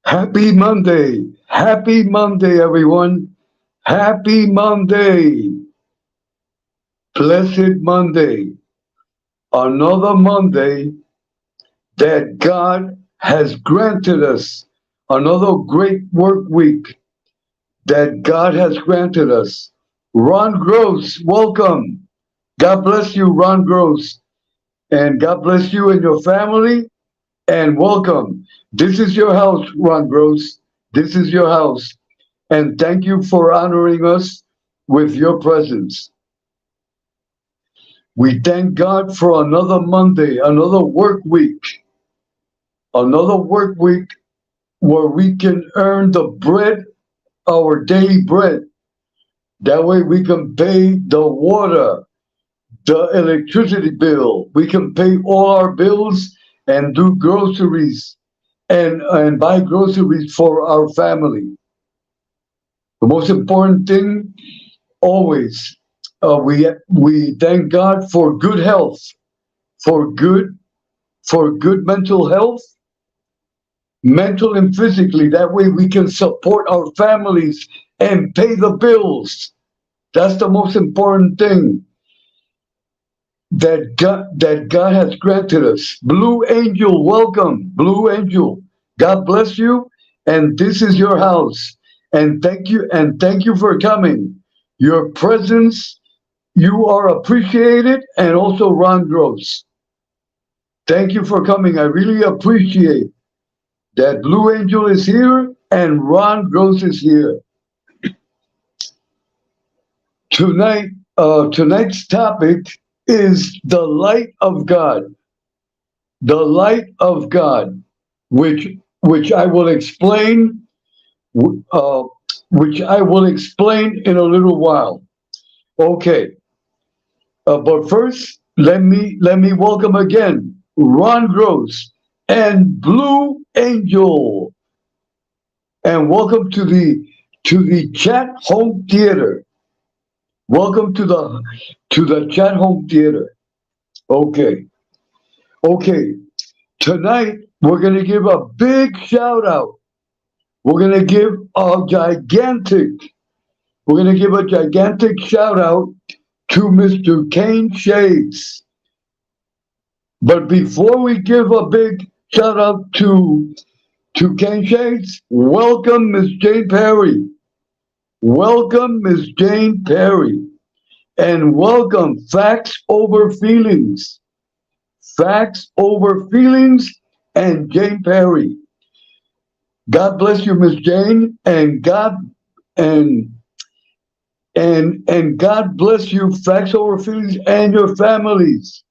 Happy Monday. Happy Monday, everyone. Happy Monday. Blessed Monday. Another Monday that God has granted us. Another great work week that God has granted us. Ron Gross, welcome. God bless you, Ron Gross. And God bless you and your family. And welcome. This is your house, Ron Gross. This is your house. And thank you for honoring us with your presence. We thank God for another Monday, another work week where we can earn the bread, our daily bread. That way we can pay the water, the electricity bill. We can pay all our bills and do groceries and buy groceries for our family. The most important thing always, we thank God for good health, for good mental health, mental and physically. That way we can support our families and pay the bills. That's the most important thing that God has granted us. Blue Angel, welcome. Blue Angel, God bless you. And this is your house. And thank you for coming. Your presence, you are appreciated, and also Ron Gross. Thank you for coming. I really appreciate that Blue Angel is here and Ron Gross is here. Tonight's topic is the light of God. The light of God, which I will explain, uh, which I will explain in a little while. Okay, but first, let me welcome again Ron Gross and Blue Angel, and welcome to the Chat Home Theater. Welcome to the Chat Home Theater. Okay, okay. Tonight we're gonna give a big shout out. We're gonna give a gigantic. We're gonna give a gigantic shout out to Mr. Kane Shades. But before we give a big shout out to Kane Shades, welcome Miss Jane Perry. Welcome Miss Jane Perry. And welcome Facts Over Feelings. Facts Over Feelings and Jane Perry. God bless you, Miss Jane, and God bless you, Facts Over Feelings, and your families.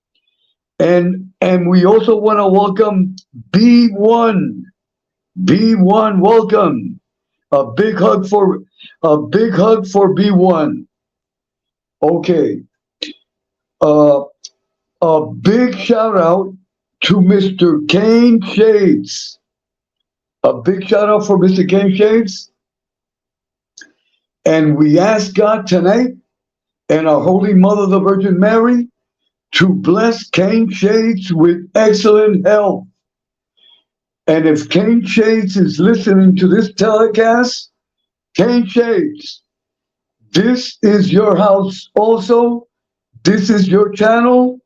And we also want to welcome B1. B1, welcome. A big hug for B1. Okay. Uh, a big shout out to Mr. Kane Shades. A big shout out for Mr. Kane Shades. And we ask God tonight and our Holy Mother, the Virgin Mary, to bless Kane Shades with excellent health. And if Kane Shades is listening to this telecast, Kane Shades, this is your house also. This is your channel.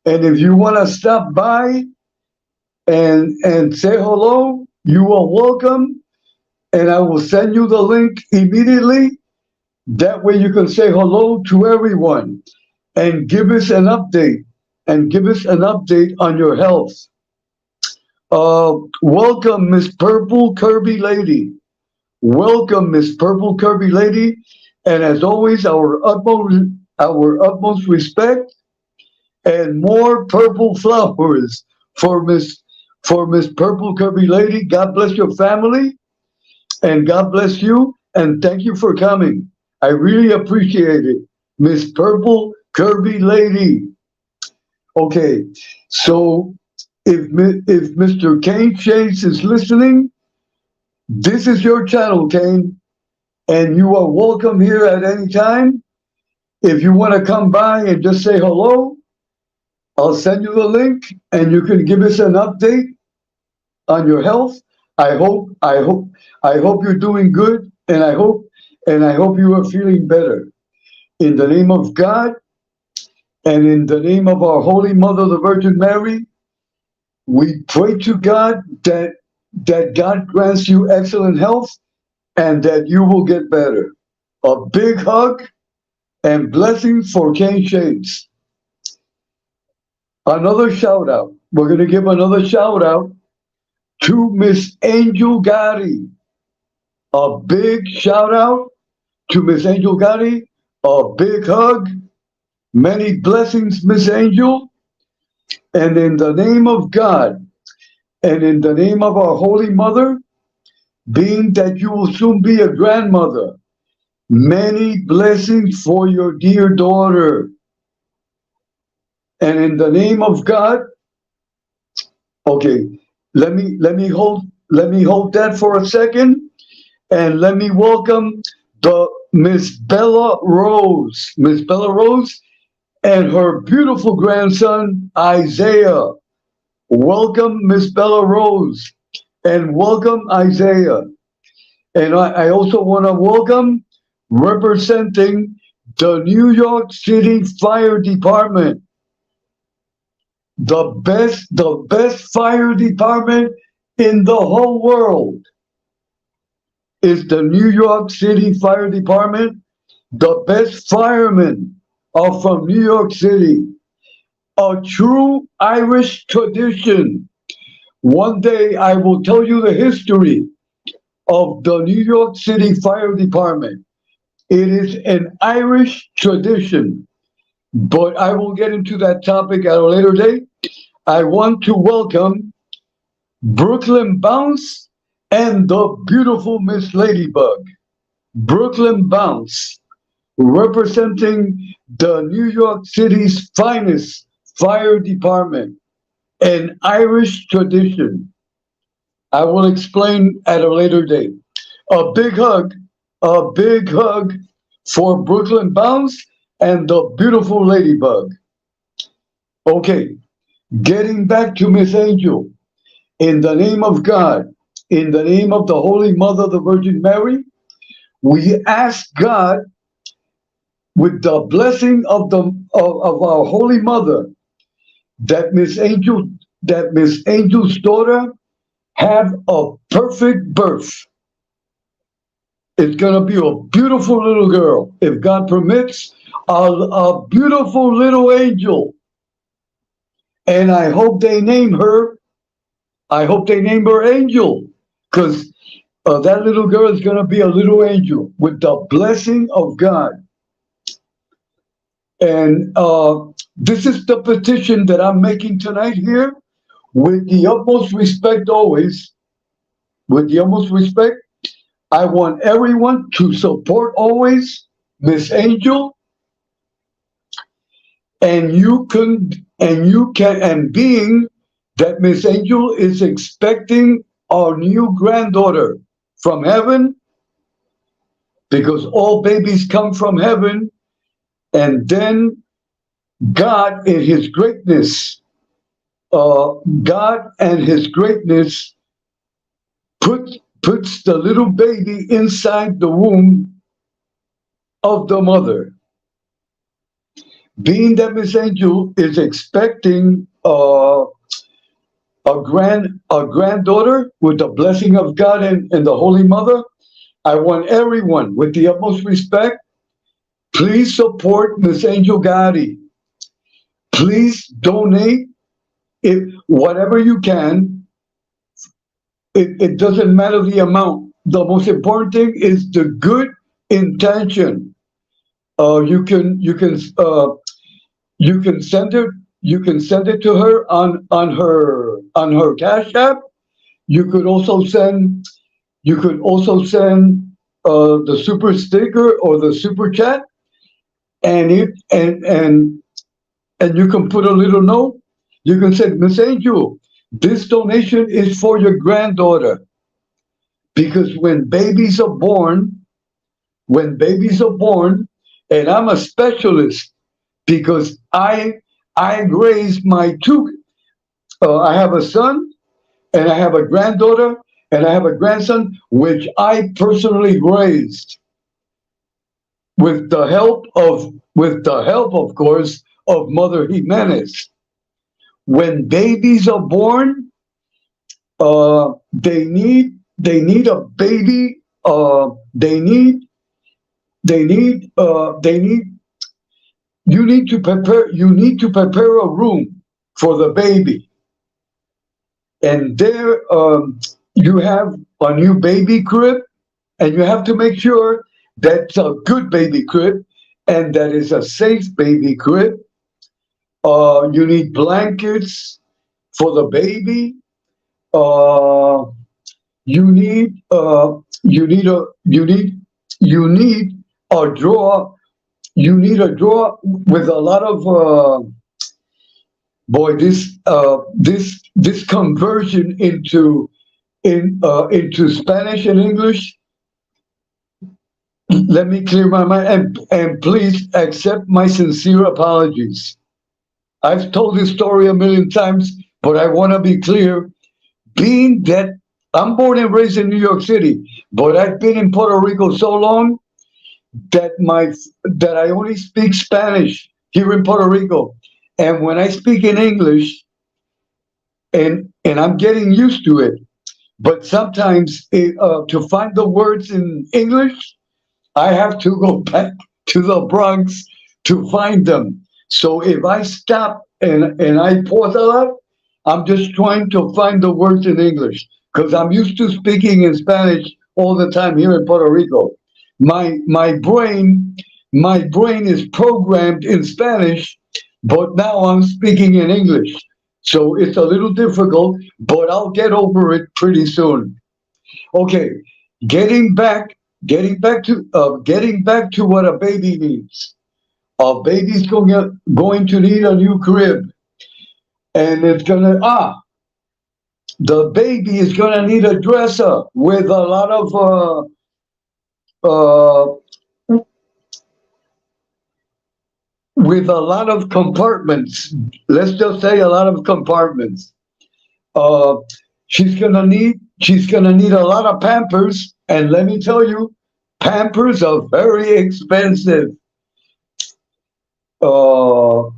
And if you want to stop by and say hello, you are welcome. And I will send you the link immediately. That way you can say hello to everyone and give us an update on your health. Welcome, Miss Purple Kirby Lady. Welcome, Miss Purple Kirby Lady. And as always, our utmost respect and more purple flowers for Miss Purple Kirby Lady. God bless your family and God bless you and thank you for coming. I really appreciate it, Miss Purple Kirby Lady. Okay, so if Mr. Kane Shades is listening, this is your channel, Kane, and you are welcome here at any time. If you want to come by and just say hello, I'll send you the link and you can give us an update on your health. I hope you're doing good, and I hope you are feeling better. In the name of God and in the name of our Holy Mother, the Virgin Mary, we pray to God that God grants you excellent health and that you will get better. A big hug and blessings for King Shades. Another shout out. We're going to give another shout out to Miss Angel Gotti. A big shout out to Miss Angel Gotti. A big hug. Many blessings, Miss Angel. And in the name of God and in the name of our Holy Mother, being that you will soon be a grandmother, many blessings for your dear daughter. And in the name of God, okay, let me hold that for a second, and let me welcome the Miss Bella Rose. Miss Bella Rose and her beautiful grandson Isaiah. Welcome, Miss Bella Rose, and welcome Isaiah. And I also want to welcome, representing the New York City Fire Department, the best fire department in the whole world is the New York City Fire Department. The best firemen are from New York City. A true Irish tradition. One day I will tell you the history of the New York City Fire Department. It is an Irish tradition, but I will get into that topic at a later date. I want to welcome Brooklyn Bounce and the beautiful Miss Ladybug. Brooklyn Bounce, representing the New York City's finest fire department, an Irish tradition. I will explain at a later date. A big hug, a big hug for Brooklyn Bounce and the beautiful Ladybug. Okay, getting back to Miss Angel. In the name of God, in the name of the Holy Mother, the Virgin Mary, we ask God, with the blessing of our Holy Mother, that Miss Angel's daughter have a perfect birth. It's gonna be a beautiful little girl, if God permits, a beautiful little angel. And I hope they name her. I hope they name her Angel, because that little girl is gonna be a little angel with the blessing of God. And this is the petition that I'm making tonight here, with the utmost respect always. With the utmost respect, I want everyone to support always Miss Angel, and being that Miss Angel is expecting our new granddaughter from heaven, because all babies come from heaven, and then God in his greatness, God and his greatness puts the little baby inside the womb of the mother. Being that Miss Angel is expecting a granddaughter with the blessing of God and the Holy Mother, I want everyone, with the utmost respect, please support Miss Angel Gotti. Please donate whatever you can. It doesn't matter the amount. The most important thing is the good intention. You can send it. You can send it to her on her Cash App. You could also send. You could also send the super sticker or the super chat, and it and you can put a little note. You can say, Miss Angel, this donation is for your granddaughter, because when babies are born, and I'm a specialist because I raised my two. I have a son and I have a granddaughter, and I have a grandson which I personally raised with the help of course, of Mother Jimenez. When babies are born, they need a baby. They need you need to prepare a room for the baby, and there you have a new baby crib, and you have to make sure that's a good baby crib and that is a safe baby crib. You need blankets for the baby. Uh, you need you need a you need you need a drawer. You need a drawer with a lot of boy. This conversion into Spanish and English. Let me clear my mind, and please accept my sincere apologies. I've told this story a million times, but I want to be clear. Being that I'm born and raised in New York City, but I've been in Puerto Rico so long that I only speak Spanish here in Puerto Rico, and when I speak in English, and I'm getting used to it, but sometimes to find the words in English, I have to go back to the Bronx to find them. So if I stop and I pause a lot, I'm just trying to find the words in English because I'm used to speaking in Spanish all the time here in Puerto Rico. My brain is programmed in Spanish, but now I'm speaking in English. So it's a little difficult, but I'll get over it pretty soon. Okay, getting back getting back to what a baby needs. A baby's going to need a new crib, and the baby is gonna need a dresser with a lot of uh, compartments. Let's just say a lot of compartments. Uh, she's gonna need a lot of Pampers, and let me tell you, Pampers are very expensive. Uh,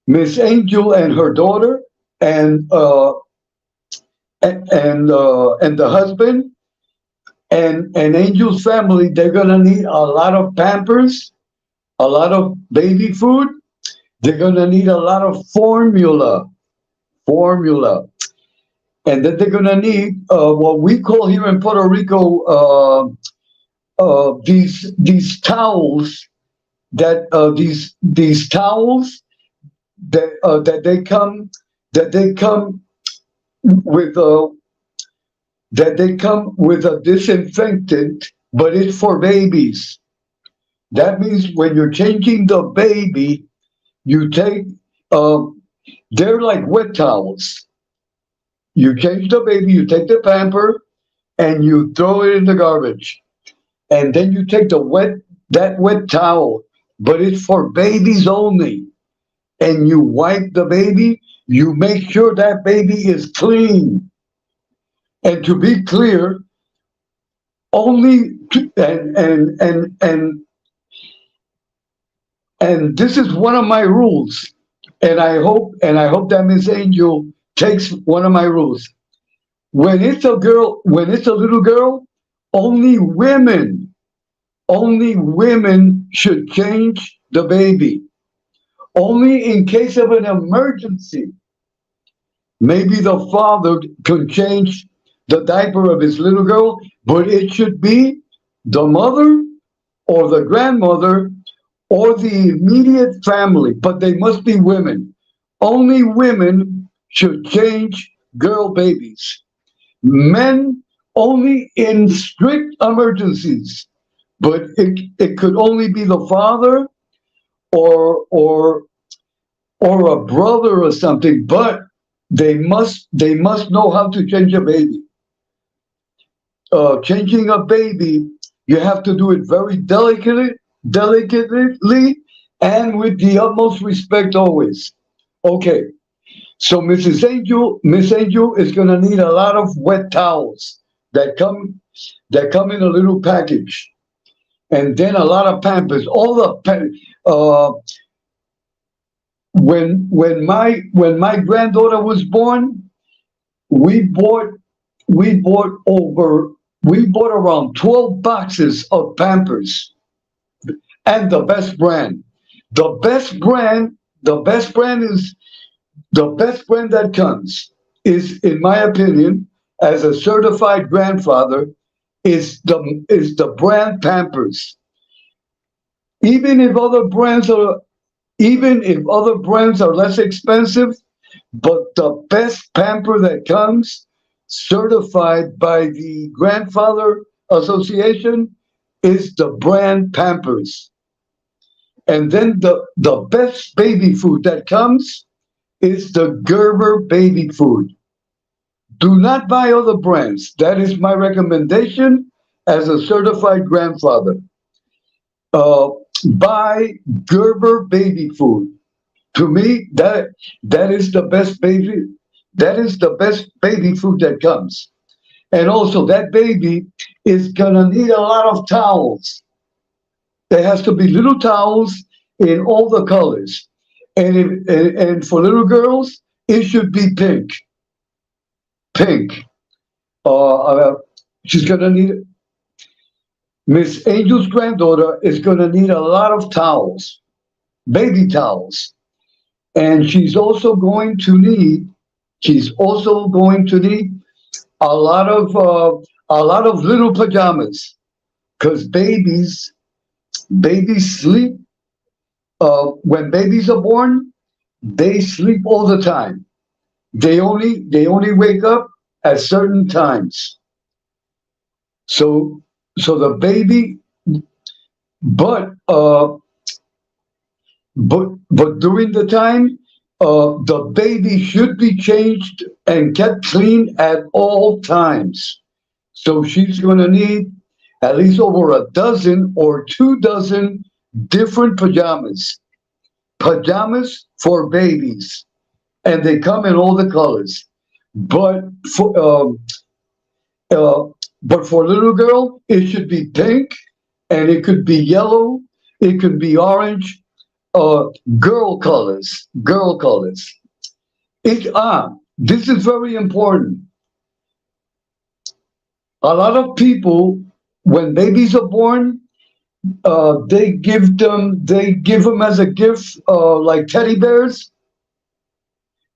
Miss Angel and her daughter, and and the husband, and Angel's family, they're gonna need a lot of Pampers, a lot of baby food. They're gonna need a lot of formula, and then they're gonna need what we call here in Puerto Rico these towels these towels that they come with a disinfectant, but it's for babies. That means when you're changing the baby, you take they're like wet towels. You change the baby, you take the pamper, and you throw it in the garbage, and then you take that wet towel, but it's for babies only, and you wipe the baby. You make sure that baby is clean. And to be clear, only and this is one of my rules, and I hope that Miss Angel takes one of my rules. When it's a little girl, only women should change the baby. Only in case of an emergency, maybe the father can change the diaper of his little girl, but it should be the mother or the grandmother or the immediate family, but they must be women. Only women should change girl babies. Men only in strict emergencies, but it could only be the father or a brother or something, but they must know how to change a baby. Changing a baby, you have to do it very delicately, and with the utmost respect always. Okay, So Miss Angel is gonna need a lot of wet towels that come that come in a little package, and then a lot of Pampers. When my granddaughter was born, we bought we bought over we bought around 12 boxes of Pampers and the best brand. The best brand, the best brand is the best brand that comes is, in my opinion, as a certified grandfather, is the brand Pampers. Even if other brands are even if other brands are less expensive, but the best pamper that comes, certified by the Grandfather Association, is the brand Pampers. And then the best baby food that comes is the Gerber baby food. Do not buy other brands. That is my recommendation as a certified grandfather. Uh, Buy Gerber baby food. To me, that is the best baby. That is the best baby food that comes. And also, that baby is gonna need a lot of towels. There has to be little towels in all the colors. And for little girls, it should be pink. Pink. Uh, she's gonna need Miss Angel's granddaughter is gonna need a lot of towels, baby towels, and she's also going to need a lot of little pajamas because babies sleep. When babies are born, they sleep all the time. They only wake up at certain times. So so the baby, but but during the time, the baby should be changed and kept clean at all times. So she's going to need at least over a dozen or 2 dozen different pajamas for babies, and they come in all the colors. But for uh, but for a little girl, it should be pink, and it could be yellow, it could be orange. Girl colors, girl colors. This is very important. A lot of people, when babies are born, they give them as a gift, like teddy bears.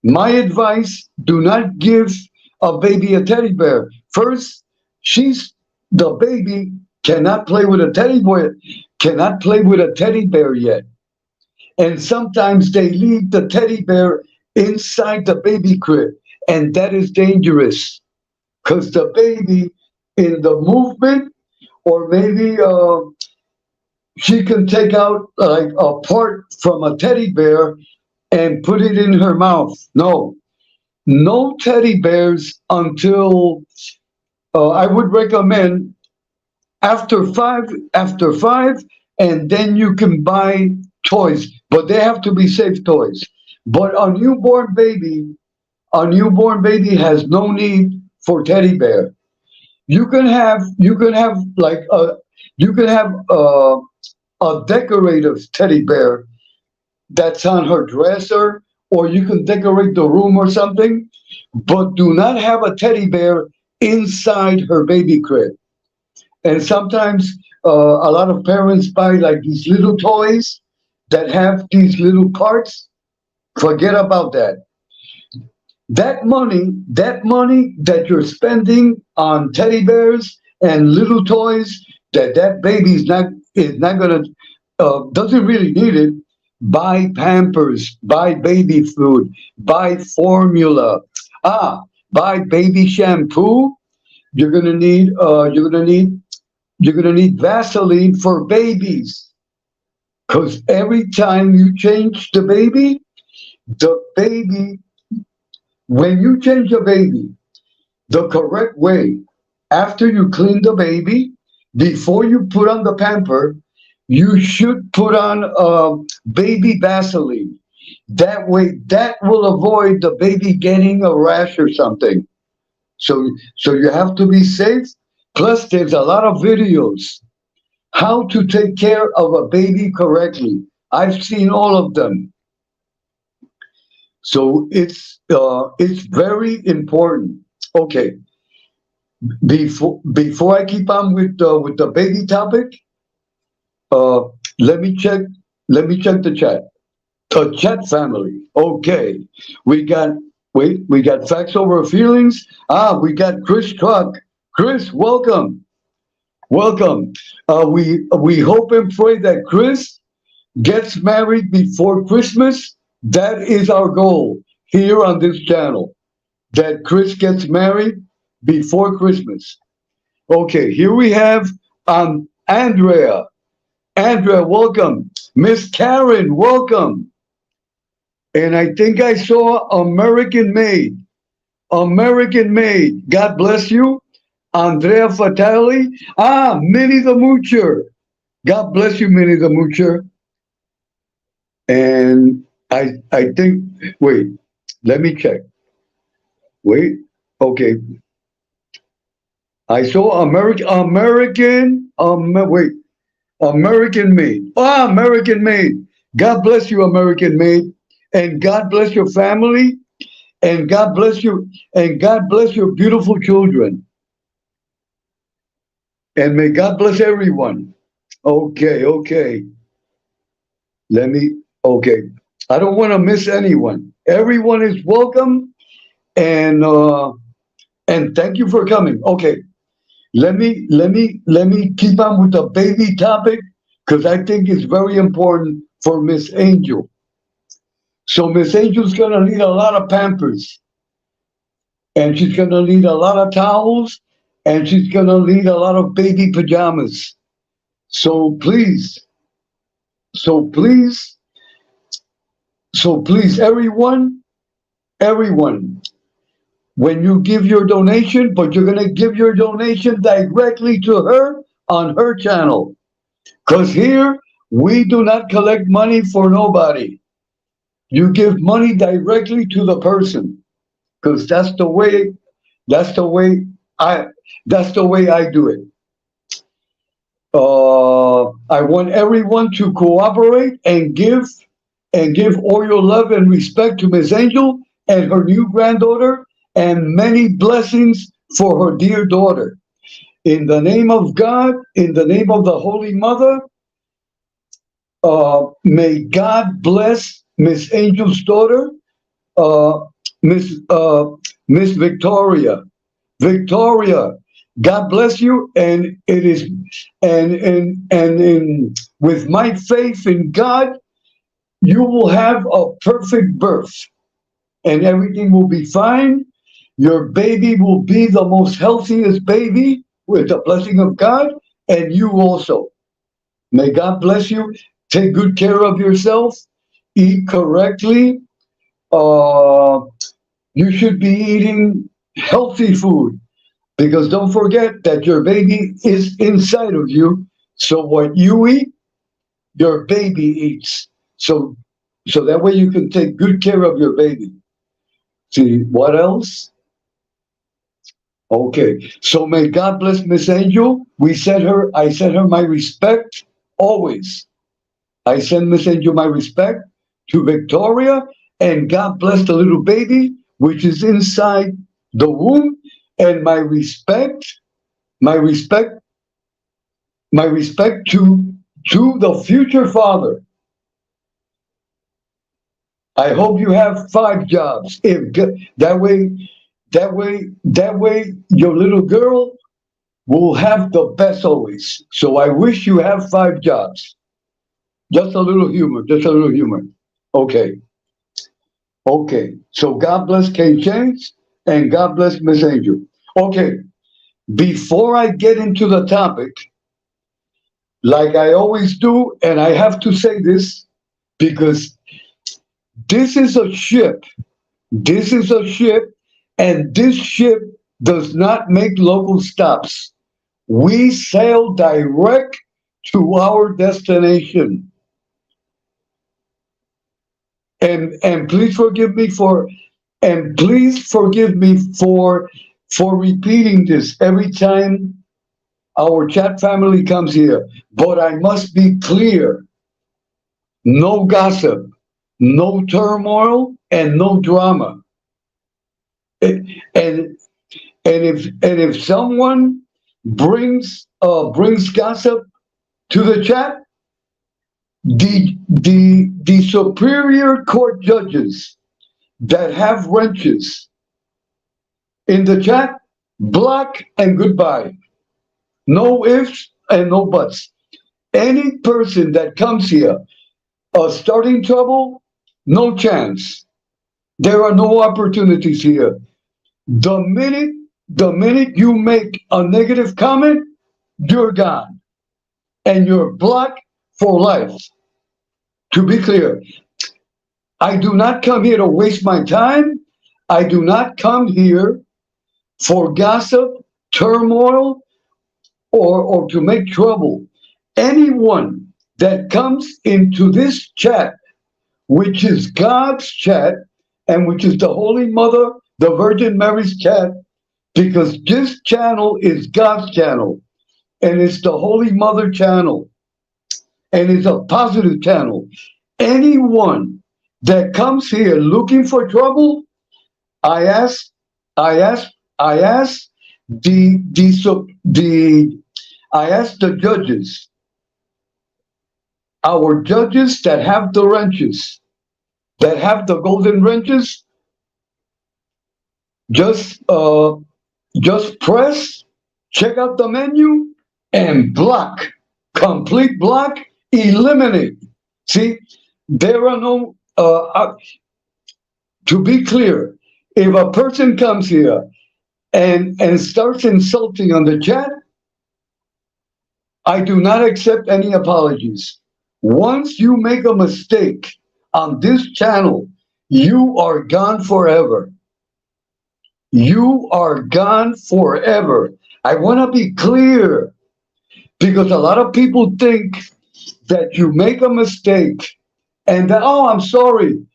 My advice: do not give a baby a teddy bear. First, she's the baby cannot play with a teddy bear yet. And sometimes they leave the teddy bear inside the baby crib, and that is dangerous because the baby, in the movement, or maybe she can take out like a part from a teddy bear and put it in her mouth. No, no teddy bears until I would recommend after five, and then you can buy toys, but they have to be safe toys. But a newborn baby has no need for teddy bear. You can have like you can have a decorative teddy bear that's on her dresser, or you can decorate the room or something, but do not have a teddy bear inside her baby crib. And sometimes a lot of parents buy like these little toys that have these little parts. Forget about that. That money that you're spending on teddy bears and little toys, that baby is not gonna doesn't really need it. Buy Pampers, buy baby food, buy formula. Ah, buy baby shampoo. You're gonna need Vaseline for babies, because every time you change the baby, when you change a baby the correct way, after you clean the baby, before you put on the pamper, you should put on baby Vaseline. That will avoid the baby getting a rash or something. So you have to be safe. Plus, there's a lot of videos how to take care of a baby correctly. I've seen all of them. So it's very important. Okay, before I keep on with the baby topic, uh, let me check the chat. The chat family. Okay, we got we got facts over feelings. We got Chris Truck. Chris, welcome, welcome. We hope and pray that Chris gets married before Christmas. That is our goal here on this channel. That Chris gets married before Christmas. Okay, here we have Andrea. Andrea, welcome. Miss Karen, welcome. And I think I saw American Made. American Made. God bless you. Andrea Fatali. Minnie the Moocher. God bless you, Minnie the Moocher. And I think, wait, let me check. Wait, okay. I saw wait, American Made. American Made. God bless you, American Made. And God bless your family. And God bless you. And God bless your beautiful children. And may God bless everyone. Okay, okay. Okay. I don't want to miss anyone. Everyone is welcome. And thank you for coming. Okay. Let me keep on with the baby topic because I think it's very important for Miss Angel. So Miss Angel's gonna need a lot of Pampers, and she's gonna need a lot of towels, and she's gonna need a lot of baby pajamas. So please, so please, so please, everyone, when you give your donation, but you're gonna give your donation directly to her on her channel. Because here we do not collect money for nobody. You give money directly to the person. Because that's the way I that's the way I do it. I want everyone to cooperate and give all your love and respect to Miss Angel and her new granddaughter and many blessings for her dear daughter. In the name of God, in the name of the Holy Mother, may God bless Miss Angel's daughter, uh, Miss Miss Victoria. Victoria, God bless you, and it is, with my faith in God, you will have a perfect birth, and everything will be fine. Your baby will be the most healthiest baby with the blessing of God, and you also. May God bless you. Take good care of yourself. Eat correctly. Uh, you should be eating healthy food because don't forget that your baby is inside of you. So what you eat, your baby eats. So that way you can take good care of your baby. See what else? Okay. So may God bless Miss Angel. I sent her my respect always. I send Miss Angel my respect to Victoria, and God bless the little baby which is inside the womb, and my respect, my respect to the future father. I hope you have 5 jobs. If that way, your little girl will have the best always. So I wish you have 5 jobs. Just a little humor. Just a little humor. Okay. Okay. So God bless King James and God bless Miss Angel. Okay. Before I get into the topic, like I always do, and I have to say this because this is a ship. This is a ship, and this ship does not make local stops. We sail direct to our destination. and please forgive me for and please forgive me for repeating this every time our chat family comes here. But I must be clear: no gossip, no turmoil, and no drama. And and if someone brings gossip to the chat, the superior court judges that have wrenches in the chat, block and goodbye. No ifs and no buts. Any person that comes here starting trouble, no chance. There are no opportunities here. The minute the minute you make a negative comment, you're gone and you're blocked for life. To be clear, I do not come here to waste my time. I do not come here for gossip, turmoil, or to make trouble. Anyone that comes into this chat, which is God's chat, and which is the Holy Mother, the Virgin Mary's chat, because this channel is God's channel, and it's the Holy Mother channel, and it's a positive channel. Anyone that comes here looking for trouble, I ask, I ask the I ask the judges, our judges that have the wrenches, that have the golden wrenches, just press, check out the menu, and block, complete block, eliminate. See, there are no. To be clear, if a person comes here and starts insulting on the chat, I do not accept any apologies. Once you make a mistake on this channel, you are gone forever. You are gone forever. I want to be clear because a lot of people think that you make a mistake and that, oh, I'm sorry,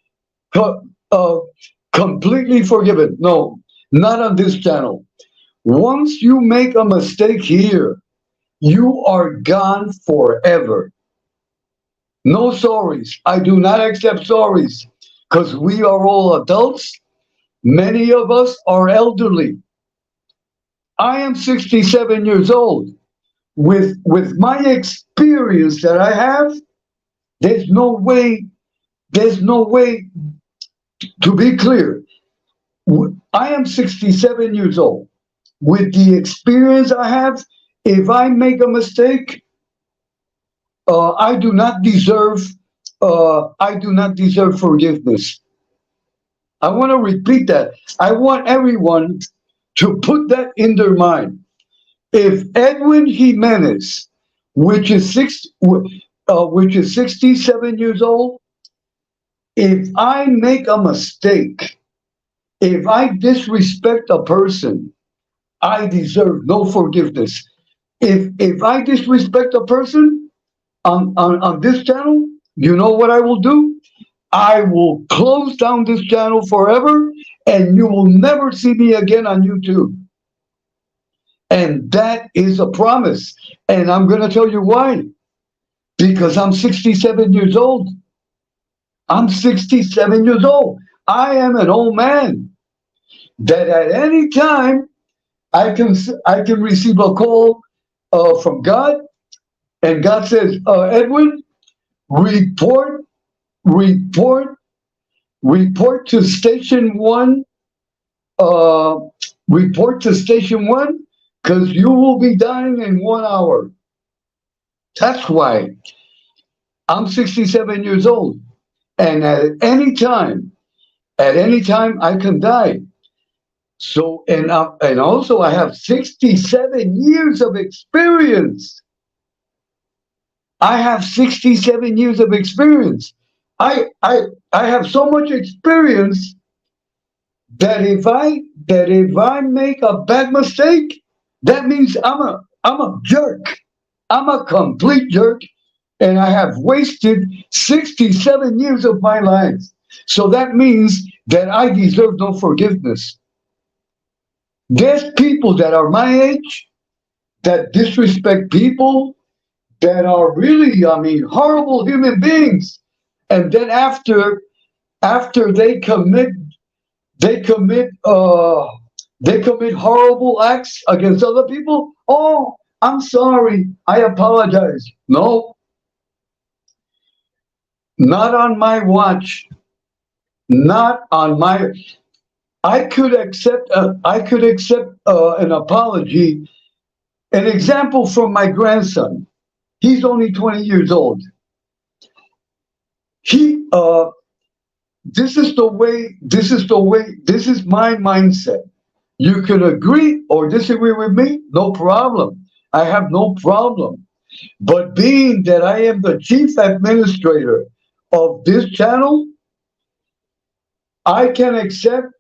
completely forgiven. No, not on this channel. Once you make a mistake here, you are gone forever. No sorries. I do not accept sorries because we are all adults. Many of us are elderly. I am 67 years old. With my experience that I have, there's no way, to be clear. I am 67 years old. With the experience I have, if I make a mistake, I do not deserve forgiveness. I want to repeat that. I want everyone to put that in their mind. If Edwin Jimenez, which is 67 years old, if I make a mistake, if I disrespect a person, I deserve no forgiveness. If I disrespect a person on this channel, you know what I will do? I will close down this channel forever, and you will never see me again on YouTube. And that is a promise. And I'm going to tell you why. Because I'm 67 years old. I'm 67 years old. I am an old man that at any time I can receive a call from God, and God says, Edwin, report to station one. Report to station one, because you will be dying in 1 hour. That's why I'm 67 years old, and at any time I can die. So and also I have 67 years of experience. I have 67 years of experience. I have so much experience that if I make a bad mistake, that means I'm a jerk. I'm a complete jerk, and I have wasted 67 years of my life. So that means that I deserve no forgiveness. There's people that are my age that disrespect people that are really, I mean, horrible human beings. And then after they commit they commit horrible acts against other people. Oh, I'm sorry. I apologize. No, not on my watch. Not on my. I could accept an apology. An example from my grandson. He's only 20 years old. He this is the way. This is the way. This is my mindset. You can agree or disagree with me, no problem. I have no problem. But being that I am the chief administrator of this channel, I can accept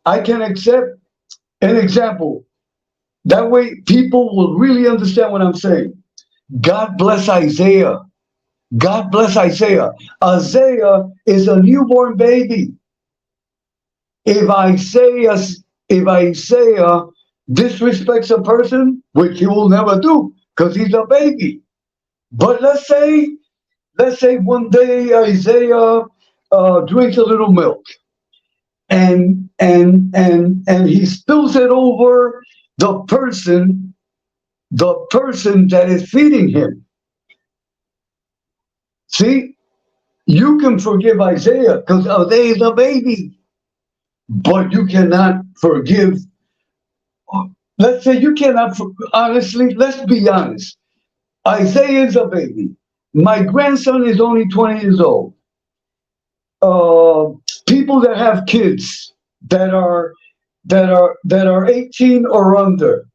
I can accept an example. That way people will really understand what I'm saying. God bless Isaiah. God bless Isaiah. Isaiah is a newborn baby. If Isaiah, if Isaiah disrespects a person, which he will never do, because he's a baby. But let's say one day Isaiah drinks a little milk, and he spills it over the person that is feeding him. See, you can forgive Isaiah because Isaiah is a baby, but you cannot forgive. Let's say you cannot, honestly, let's be honest. Isaiah is a baby. My grandson is only 20 years old. People that have kids that are 18 or under,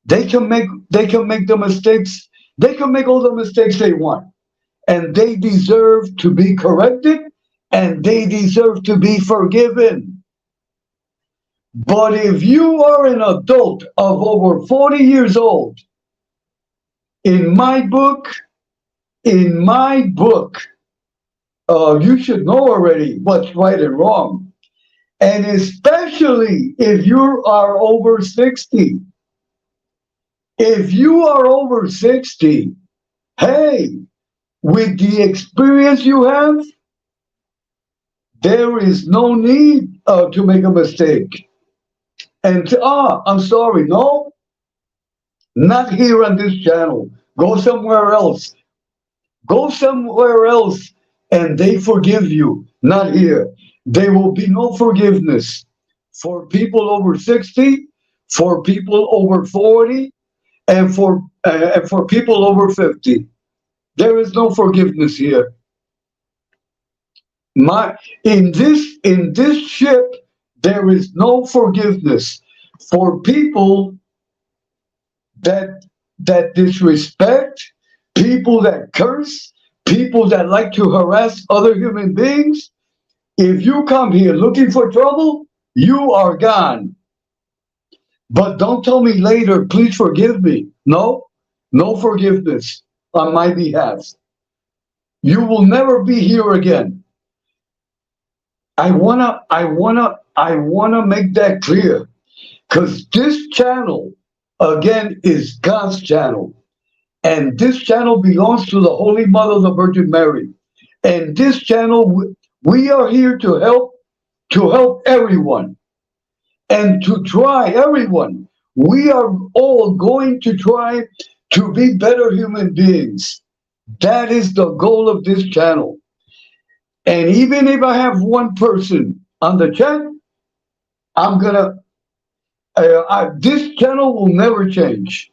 they can make the mistakes. They can make all the mistakes they want, and they deserve to be corrected, and they deserve to be forgiven. But if you are an adult of over 40 years old, in my book, in my book, you should know already what's right and wrong. And especially if you are over 60. If you are over 60, hey, with the experience you have, there is no need to make a mistake. And I'm sorry, no, not here on this channel. Go somewhere else. Go somewhere else and they forgive you. Not here. There will be no forgiveness for people over 60, for people over 40, and for people over 50. There is no forgiveness here. In this ship, there is no forgiveness for people that disrespect, people that curse, people that like to harass other human beings. If you come here looking for trouble, you are gone. But don't tell me later, please forgive me. No, no forgiveness on my behalf. You will never be here again. I wanna make that clear. Because this channel, again, is God's channel. And this channel belongs to the Holy Mother, the Virgin Mary. And this channel, we are here to help everyone. And to try, everyone. We are all going to try to be better human beings. That is the goal of this channel. And even if I have one person on the chat, I'm gonna. This channel will never change.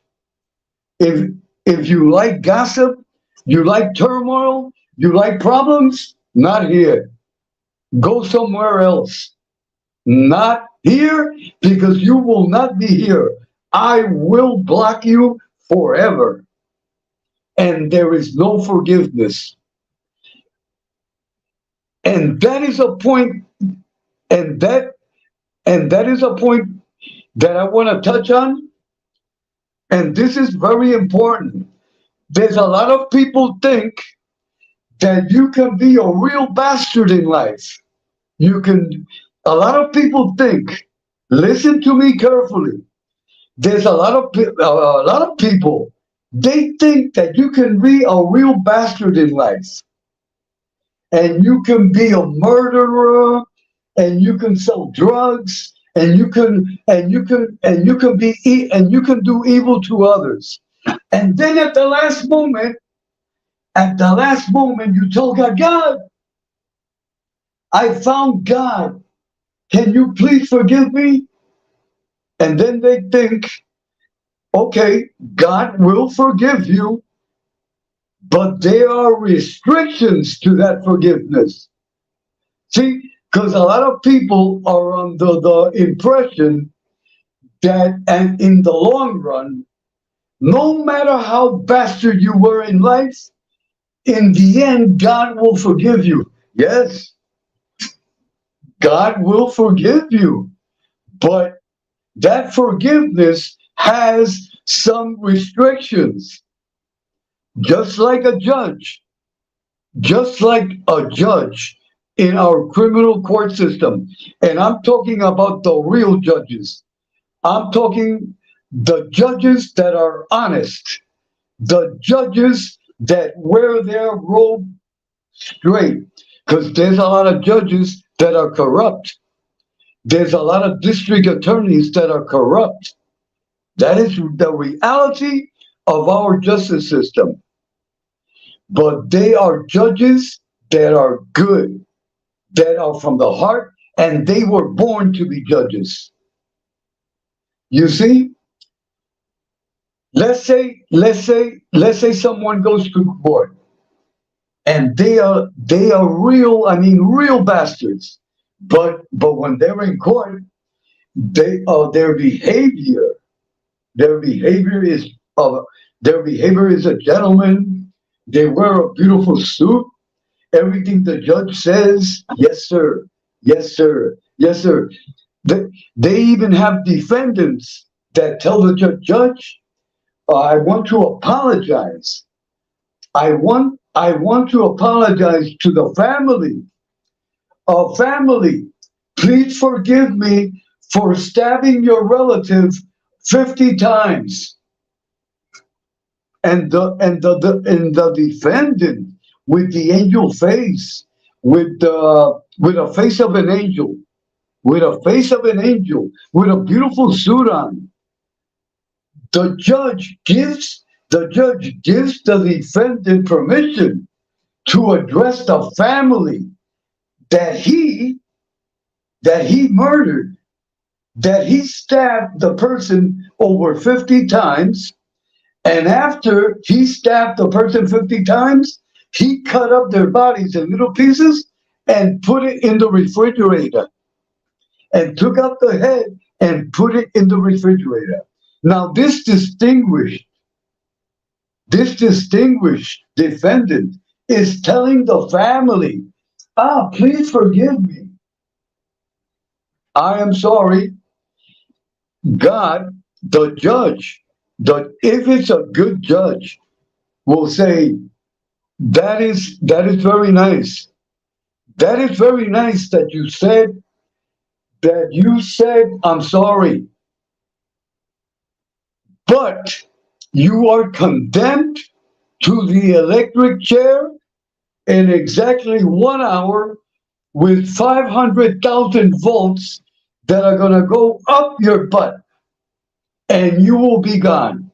If you like gossip, you like turmoil, you like problems, not here. Go somewhere else. Not here, because you will not be here. I will block you forever. And there is no forgiveness. And that is a point, and that is a point that I want to touch on. And this is very important. There's a lot of people think that you can be a real bastard in life. You can, a lot of people think, listen to me carefully. There's a lot of people, they think that you can be a real bastard in life. And you can be a murderer, and you can sell drugs, and you can do evil to others. And then at the last moment, you told God, God, I found God. Can you please forgive me? And then they think, okay, God will forgive you, but there are restrictions to that forgiveness. See, because a lot of people are under the impression that, and in the long run, no matter how bastard you were in life, in the end, God will forgive you. Yes, God will forgive you, but that forgiveness has some restrictions. Just like a judge, just like a judge in our criminal court system. And I'm talking about the real judges. I'm talking the judges that are honest, the judges that wear their robe straight. Because there's a lot of judges that are corrupt. There's a lot of district attorneys that are corrupt. That is the reality of our justice system. But they are judges that are good, that are from the heart, and they were born to be judges. You see, let's say someone goes to court and they are real, I mean real bastards. But when they're in court, their behavior is a gentleman. They wear a beautiful suit. Everything the judge says, yes sir, yes sir, yes sir. They even have defendants that tell the judge, I want to apologize. I want to apologize to the family. Family, please forgive me for stabbing your relative 50 times. And the defendant with the angel face, with a face of an angel, with a face of an angel, with a beautiful suit on. The judge gives the defendant permission to address the family that he murdered, that he stabbed the person over 50 times. And after he stabbed the person 50 times, he cut up their bodies in little pieces and put it in the refrigerator, and took out the head and put it in the refrigerator. Now this distinguished defendant is telling the family, please forgive me. I am sorry. God, the judge, if it's a good judge, will say, that is very nice. That is very nice that you said I'm sorry. But you are condemned to the electric chair in exactly 1 hour with 500,000 volts that are going to go up your butt, and you will be gone.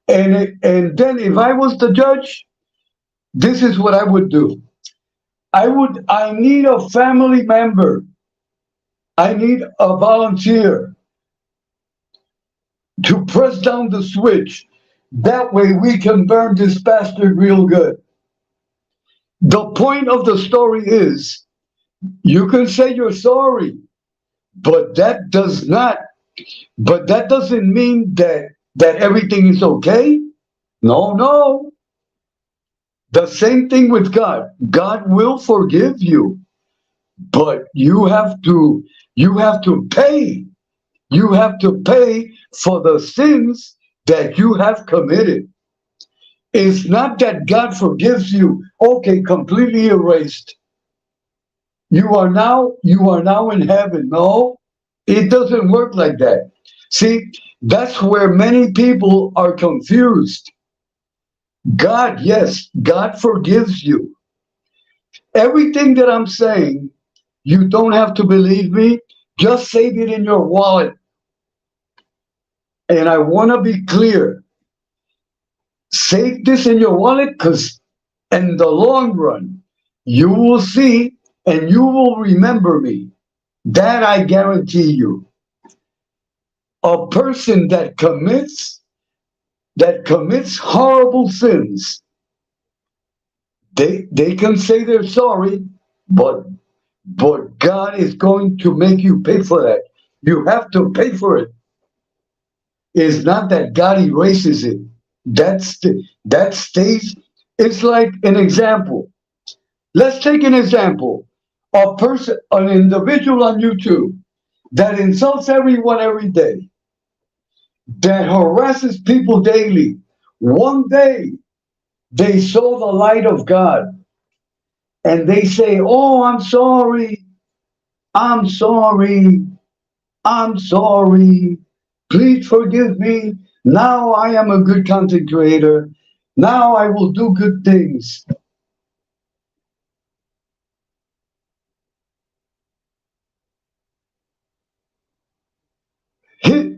And then if I was the judge, this is what I would do. I need a family member. I need a volunteer to press down the switch. That way we can burn this bastard real good. The point of the story is, you can say you're sorry, but that doesn't mean that everything is okay. No. The same thing with God. God will forgive you, but you have to pay. You have to pay for the sins that you have committed. It's not that God forgives you, okay, completely erased. You are now in heaven. No, it doesn't work like that. See, that's where many people are confused. God, yes, God forgives you. Everything that I'm saying, you don't have to believe me. Just save it in your wallet. And I want to be clear. Save this in your wallet because in the long run, you will see and you will remember me. That I guarantee you. A person that commits horrible sins, they can say they're sorry, but God is going to make you pay for that. You have to pay for it. It's not that God erases it. That stays. It's like an example. Let's take an example. An individual on YouTube that insults everyone every day, that harasses people daily. One day they saw the light of God and they say, "Oh, I'm sorry. I'm sorry. I'm sorry. Please forgive me. Now I am a good content creator. Now I will do good things."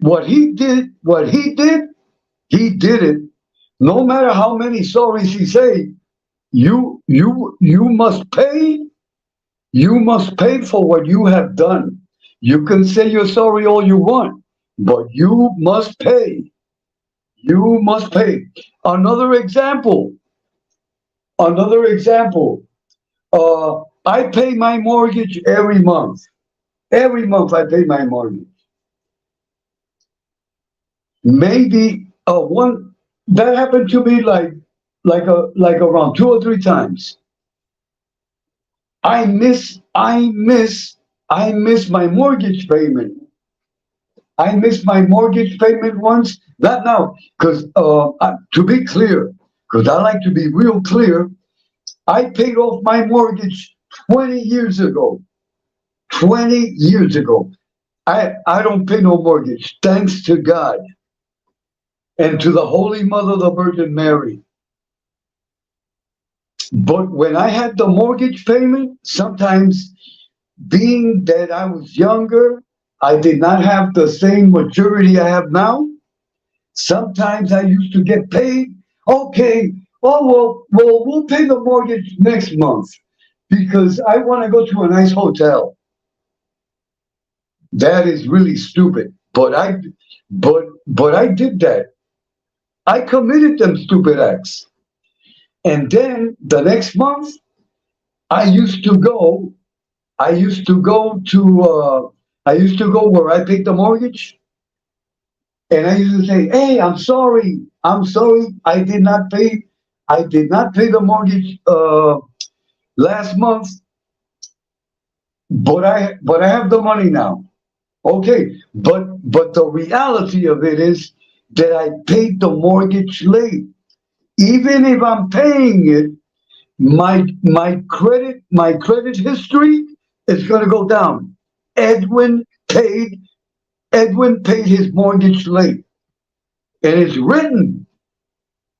What he did, no matter how many sorries he say, you must pay. You must pay for what you have done. You can say you're sorry all you want, but you must pay. You must pay. Another example. Another example. I pay my mortgage every month. Every month I pay my mortgage. Maybe one that happened to me like around 2 or 3 times. I miss my mortgage payment. I missed my mortgage payment once. Not now, because to be clear, because I like to be real clear, I paid off my mortgage 20 years ago. 20 years ago. I don't pay no mortgage, thanks to God and to the Holy Mother, the Virgin Mary. But when I had the mortgage payment, sometimes being that I was younger, I did not have the same maturity I have now. Sometimes I used to get paid. Okay, oh well, we'll pay the mortgage next month because I want to go to a nice hotel. That is really stupid. But I did that. I committed them stupid acts. And then the next month, I used to go. I used to go to. I used to go where I paid the mortgage, and I used to say, "Hey, I'm sorry. I'm sorry. I did not pay. I did not pay the mortgage last month, but I have the money now." Okay, but the reality of it is that I paid the mortgage late. Even if I'm paying it, my credit history is going to go down. Edwin paid Edwin paid his mortgage late, and it's written,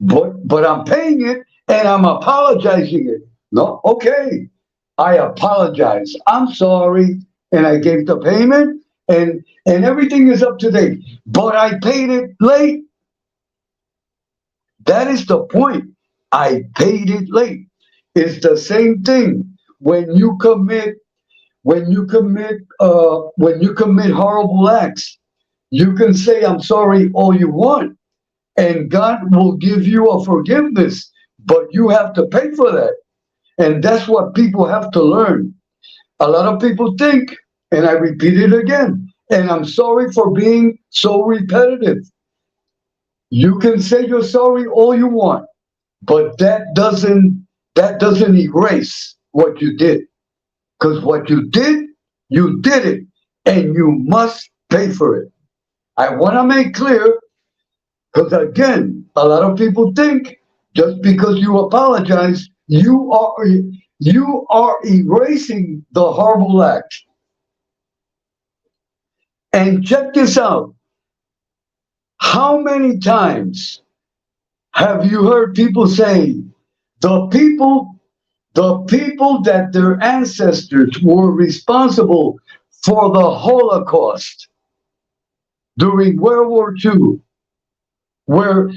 but I'm paying it and I'm apologizing it. No, okay, I apologize. I'm sorry, and I gave the payment, and everything is up to date. But I paid it late. That is the point. I paid it late. It's the same thing when you commit when you commit horrible acts. You can say I'm sorry all you want, and God will give you a forgiveness, but you have to pay for that. And that's what people have to learn. A lot of people think, and I repeat it again, and I'm sorry for being so repetitive. You can say you're sorry all you want, but that doesn't erase what you did. Because what you did it, and you must pay for it. I want to make clear, because again, a lot of people think Just because you apologize, you are erasing the horrible act. And check this out. How many times have you heard people say the people the people that their ancestors were responsible for the Holocaust during World War II, where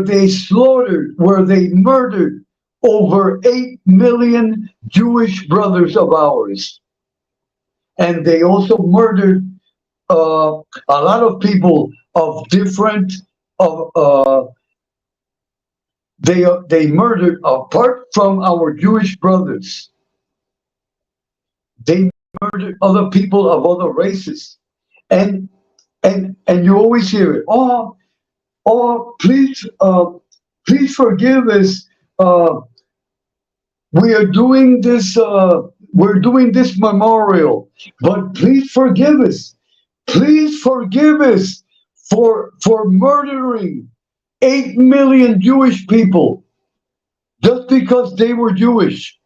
they slaughtered, where they murdered over 8 million Jewish brothers of ours. And they also murdered a lot of people of different of they murdered, apart from our Jewish brothers, they murdered other people of other races. And and you always hear it. Oh, please forgive us. We are doing this. We're doing this memorial, but please forgive us. Please forgive us for murdering 8 million Jewish people just because they were Jewish.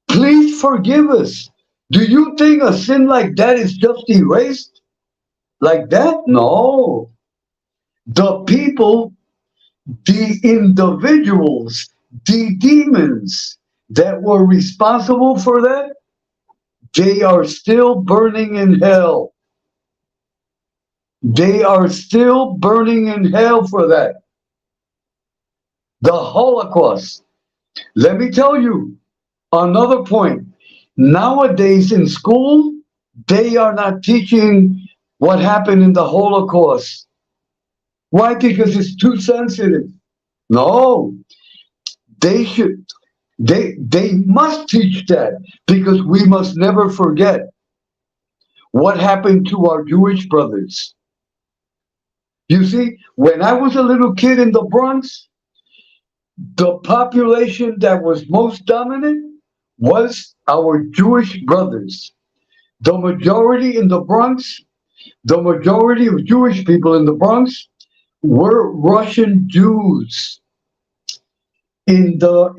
Please forgive us. Do you think a sin like that is just erased like that? No. The people, the individuals, the demons that were responsible for that, they are still burning in hell. They are still burning in hell for that. The Holocaust. Let me tell you another point. Nowadays in school, they are not teaching what happened in the Holocaust. Why? Because it's too sensitive. No, they should. They must teach that, because we must never forget what happened to our Jewish brothers. You see, when I was a little kid in the Bronx, the population that was most dominant was our Jewish brothers. The majority in the Bronx, the majority of Jewish people in the Bronx were Russian Jews. In the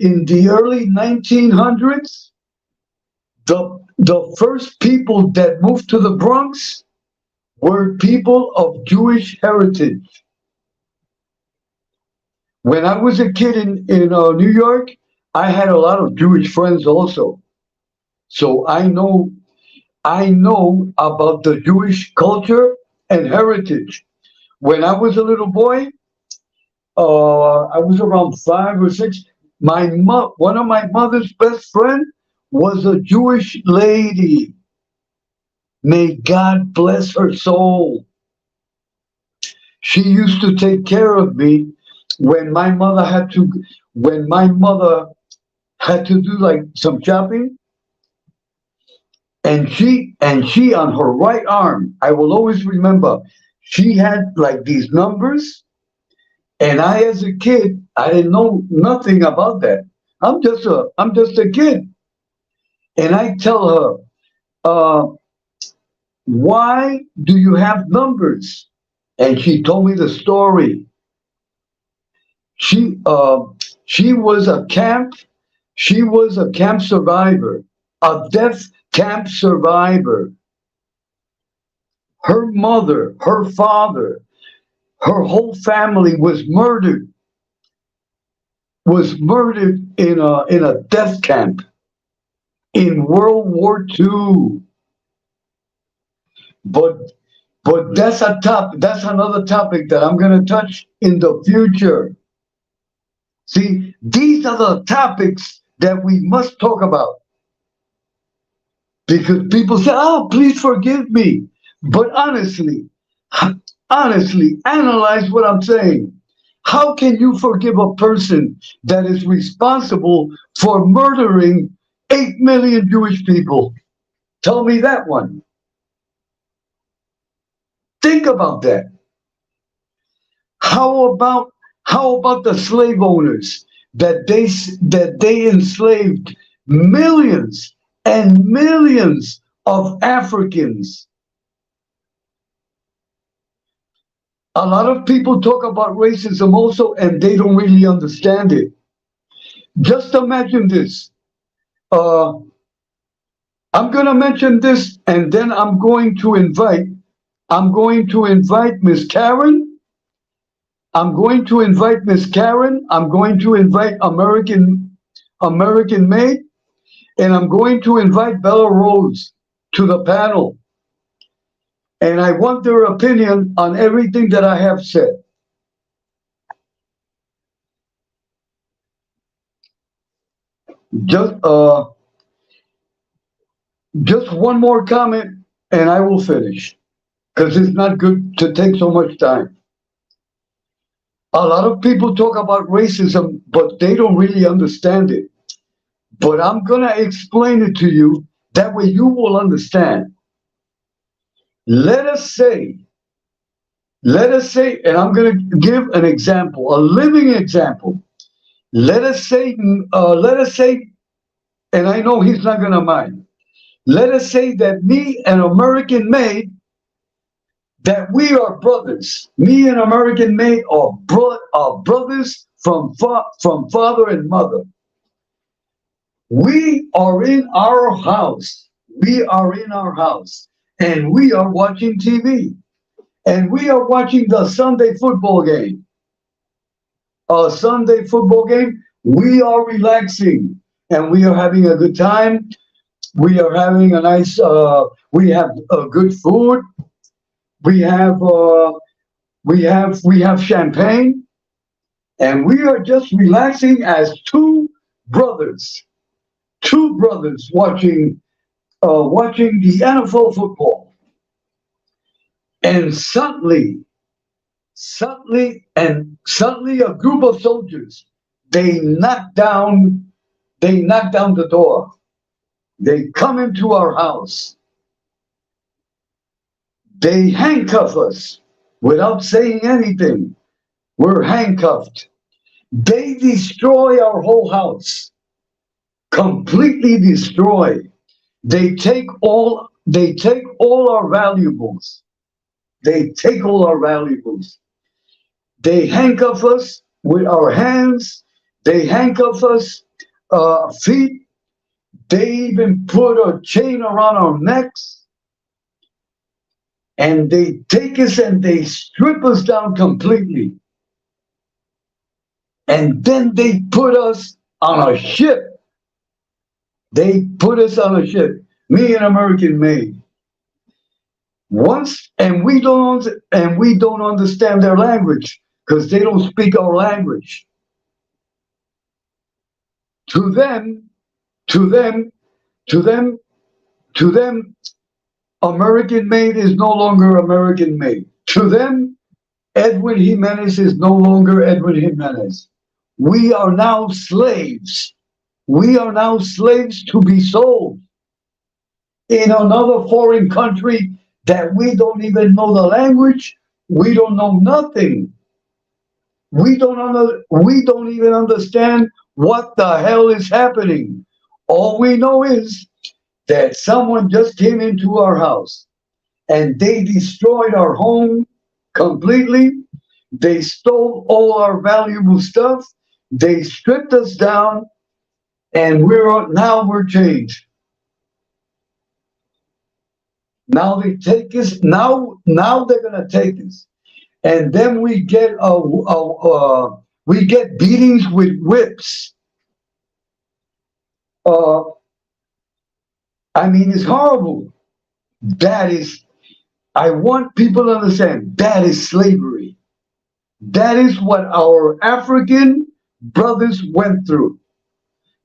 early 1900s, the first people that moved to the Bronx were people of Jewish heritage. When I was a kid in New York, I had a lot of Jewish friends also. So I know about the Jewish culture and heritage. When I was a little boy, I was around 5 or 6. One of my mother's best friend was a Jewish lady. May God bless her soul. She used to take care of me when my mother had to do like some shopping. And she on her right arm, I will always remember, she had like these numbers. And I, as a kid, I didn't know nothing about that. I'm just a kid. And I tell her, why do you have numbers? And she told me the story. She was a camp survivor, a death camp survivor. Her mother, her father, her whole family was murdered in a death camp in World War II. But that's another topic that I'm going to touch in the future. See, these are the topics that we must talk about. Because people say, oh, please forgive me. But honestly, analyze what I'm saying. How can you forgive a person that is responsible for murdering 8 million Jewish people? Tell me that one. Think about that. How about the slave owners that they enslaved millions and millions of Africans? A lot of people talk about racism also, and they don't really understand it. Just imagine this. Uh, I'm going to mention this, and then I'm going to invite Miss Karen. I'm going to invite Miss Karen. I'm going to invite American Maid, and I'm going to invite Bella Rose to the panel. And I want their opinion on everything that I have said. Just uh, just one more comment, and I will finish because it's not good to take so much time. A lot of people talk about racism, but they don't really understand it. But I'm gonna explain it to you. That way you will understand. Let us say, and I'm gonna give an example, a living example. Let us say, and I know he's not gonna mind. Let us say that me and American Made, that we are brothers. Me and American Made are brothers from father and mother. We are in our house. We are in our house, and we are watching TV, and we are watching the Sunday football game. A Sunday football game. We are relaxing, and we are having a good time. We are having a nice. We have good food. We have we have champagne, and we are just relaxing as brothers, two brothers watching the NFL football. And suddenly a group of soldiers, they knock down the door. They come into our house. They handcuff us without saying anything. We're handcuffed. They destroy our whole house, completely destroy. They take all our valuables. They take all our valuables. They handcuff us with our hands. They handcuff us feet. They even put a chain around our necks, and they take us and they strip us down completely. And then they put us on a ship. They put us on a ship. Me and American Made. Once, and we don't understand their language because they don't speak our language. To them, to them, to them, to them, American Made is no longer American Made. To them, Edwin Jimenez is no longer Edwin Jimenez. We are now slaves. We are now slaves to be sold in another foreign country that we don't even know the language. We don't know nothing. We don't even understand what the hell is happening. All we know is that someone just came into our house and they destroyed our home completely. They stole all our valuable stuff. They stripped us down, and we're changed. Now they take us. Now they're gonna take us, and then we get beatings with whips. Uh, I mean, it's horrible. That is. I want people to understand that is slavery. That is what our African brothers went through.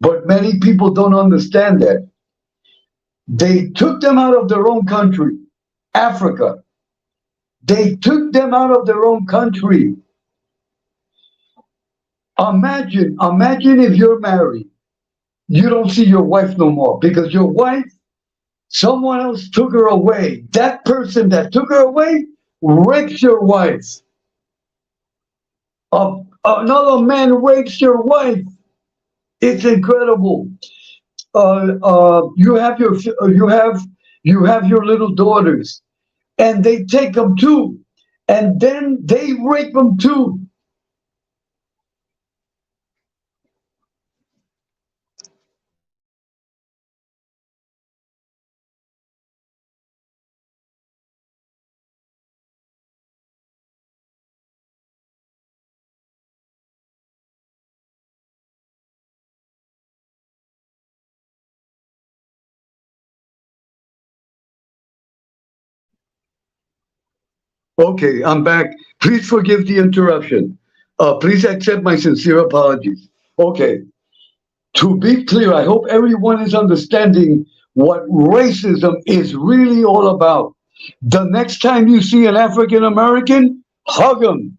But many people don't understand that. They took them out of their own country, Africa. They took them out of their own country. Imagine if you're married, you don't see your wife no more because your wife, someone else took her away. That person that took her away rapes your wife. Another man rapes your wife. It's incredible. You have your little daughters, and they take them too, and then they rape them too. Okay, I'm back. Please forgive the interruption. Please accept my sincere apologies. Okay, to be clear, I hope everyone is understanding what racism is really all about. The next time you see an African American, hug him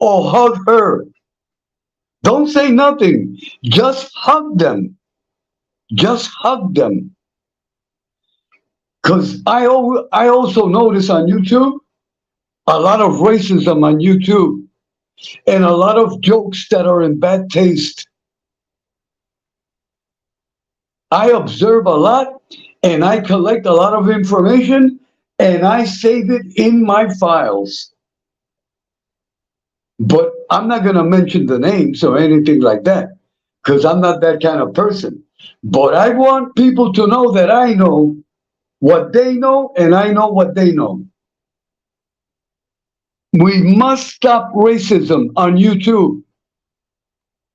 or hug her. Don't say nothing. Just hug them. Just hug them. Because I also notice on YouTube a lot of racism on YouTube and a lot of jokes that are in bad taste. I observe a lot and I collect a lot of information and I save it in my files. But I'm not going to mention the names or anything like that because I'm not that kind of person. But I want people to know that I know what they know and I know what they know. We must stop racism on YouTube.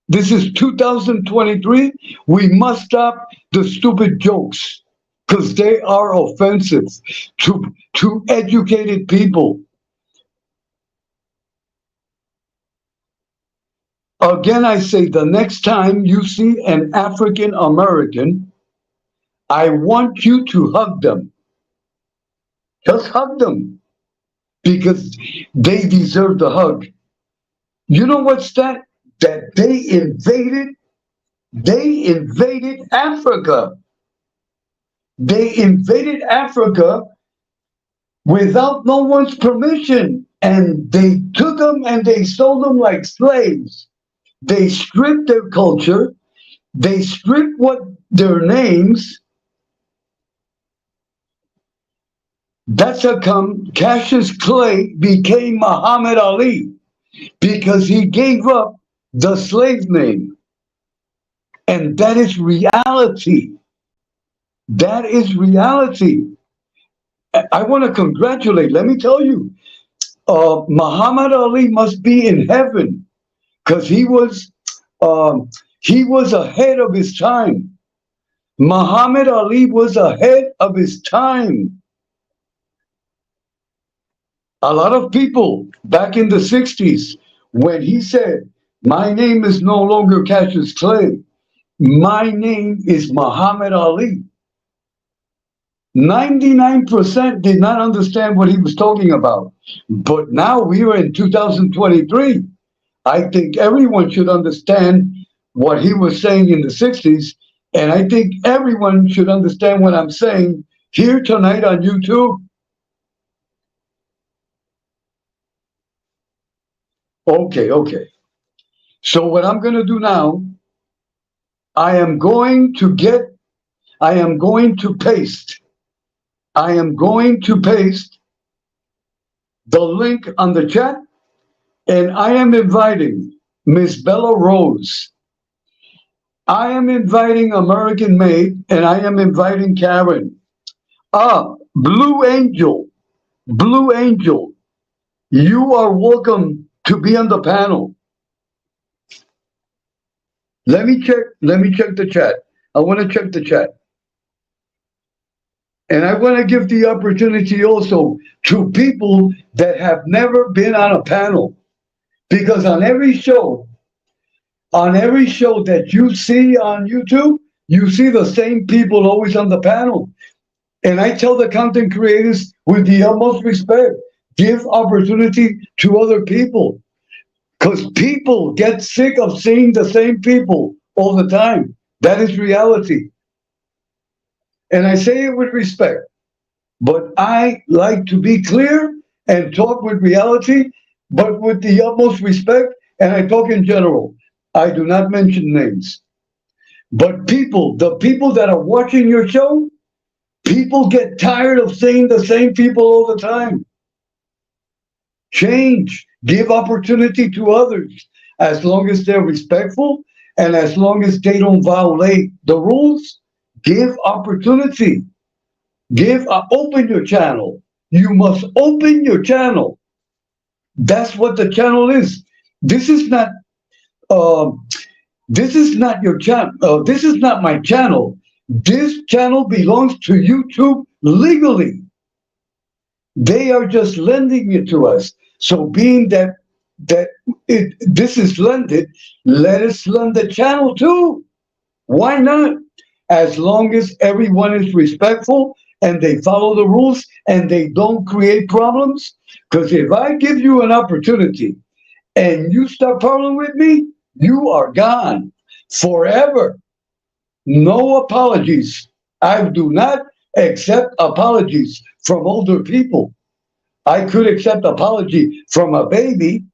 This is 2023. We must stop the stupid jokes because they are offensive to educated people. Again, I say the next time you see an African American, I want you to hug them. Just hug them because they deserve the hug. You know what's that? That they invaded Africa. They invaded Africa without no one's permission. And they took them and they sold them like slaves. They stripped their culture. They stripped their names. That's how come Cassius Clay became Muhammad Ali, because he gave up the slave name. And that is reality. That is reality. I want to congratulate, let me tell you, Muhammad Ali must be in heaven because he was ahead of his time. Muhammad Ali was ahead of his time. A lot of people back in the 60s, when he said, my name is no longer Cassius Clay, my name is Muhammad Ali, 99% did not understand what he was talking about. But now we are in 2023. I think everyone should understand what he was saying in the 60s. And I think everyone should understand what I'm saying here tonight on YouTube. Okay. So what I'm going to do now, I am going to paste the link on the chat, and I am inviting Miss Bella Rose. I am inviting American Made, and I am inviting Karen. Blue Angel, you are welcome to be on the panel. Let me check the chat. I want to check the chat. And I want to give the opportunity also to people that have never been on a panel. Because on every show that you see on YouTube, you see the same people always on the panel. And I tell the content creators with the utmost respect, give opportunity to other people. Because people get sick of seeing the same people all the time. That is reality. And I say it with respect. But I like to be clear and talk with reality, but with the utmost respect, and I talk in general. I do not mention names. But the people that are watching your show, people get tired of seeing the same people all the time. change, give opportunity to others, as long as they're respectful and as long as they don't violate the rules. Give opportunity. Open your channel. You must open your channel. That's what the channel is. This is not. Um, this is not your channel. This is not my channel. This channel belongs to YouTube legally. They are just lending it to us. So, being that this is lended, let us lend the channel too. Why not? As long as everyone is respectful and they follow the rules and they don't create problems. Because if I give you an opportunity and you start problems with me, you are gone forever. No apologies. I do not accept apologies from older people. I could accept apology from a baby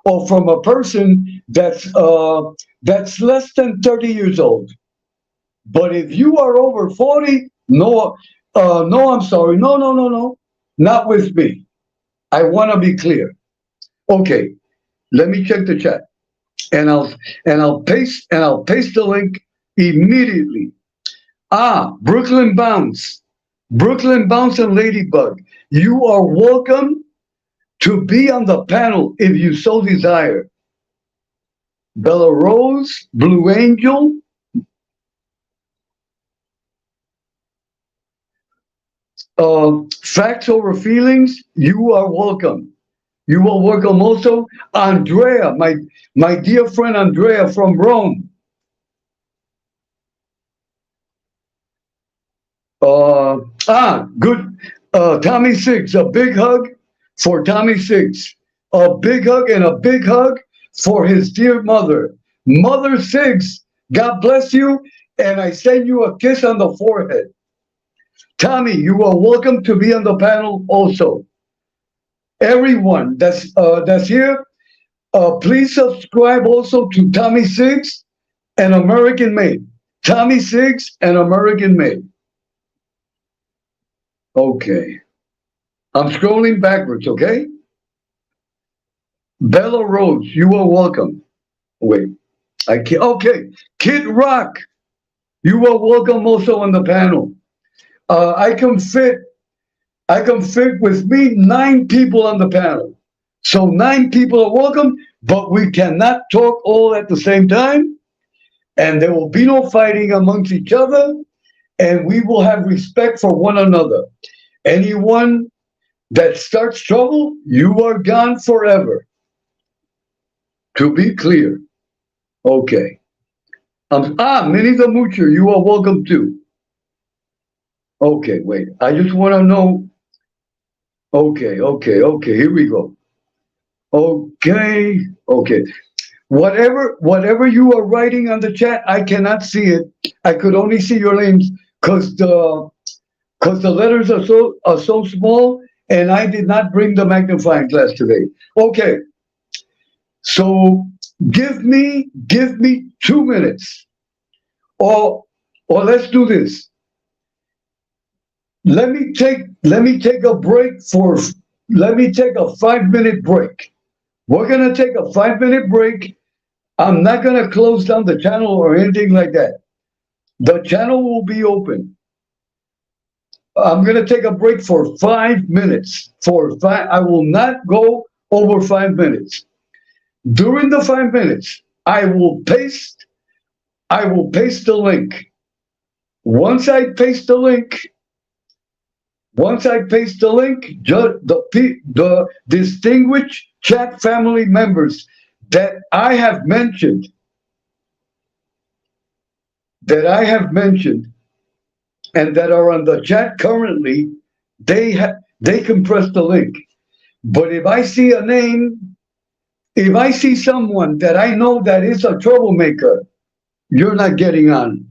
or from a person that's less than 30 years old. But if you are over 40, no, no, I'm sorry. No, no, no, no. Not with me. I want to be clear. Okay, let me check the chat. And I'll paste the link immediately. Brooklyn Bounce. Brooklyn Bounce and Ladybug. You are welcome to be on the panel if you so desire. Bella Rose, Blue Angel, Facts Over Feelings, you are welcome. You are welcome also. Andrea, my dear friend Andrea from Rome. Good. Tommy Six, a big hug for Tommy Six. A big hug and a big hug for his dear mother. Mother Six, God bless you, and I send you a kiss on the forehead. Tommy, you are welcome to be on the panel also. Everyone that's here, please subscribe also to Tommy Six and American Made. Tommy Six and American Made. Okay. I'm scrolling backwards, okay? Bella Rose, you are welcome. Wait, I can't. Okay. Kid Rock, you are welcome also on the panel. I can fit with me 9 people on the panel. So 9 people are welcome, but we cannot talk all at the same time. And there will be no fighting amongst each other. And we will have respect for one another. Anyone that starts trouble, you are gone forever. To be clear. Okay. Minnie the Moocher, you are welcome too. Okay, wait. I just want to know. Okay, here we go. Okay. Whatever you are writing on the chat, I cannot see it. I could only see your names because the letters are so small, and I did not bring the magnifying glass today. Okay. So give me 2 minutes. Or let's do this. Let me take a break let me take a 5-minute break. We're gonna take a 5-minute break. I'm not gonna close down the channel or anything like that. The channel will be open. I'm gonna take a break for 5 minutes. I will not go over 5 minutes. During the 5 minutes, I will paste the link. Once I paste the link, the distinguished chat family members that I have mentioned, and that are on the chat currently, they can press the link. But if I see a name, if I see someone that I know that is a troublemaker, you're not getting on.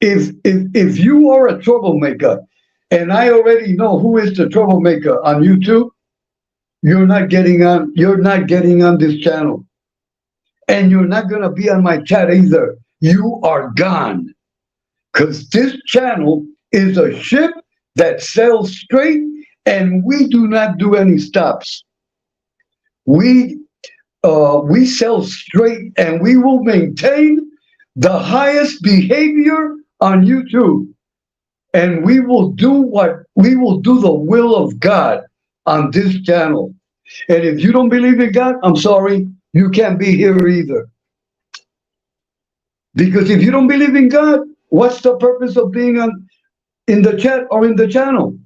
If you are a troublemaker, and I already know who is the troublemaker on YouTube, you're not getting on. You're not getting on this channel, and you're not gonna be on my chat either. You are gone, because this channel is a ship that sails straight and we do not do any stops. We we sell straight, and we will maintain the highest behavior on YouTube, and we will do the will of God on this channel. And if you don't believe in God, I'm sorry, you can't be here either. Because if you don't believe in God, what's the purpose of being on in the chat or in the channel?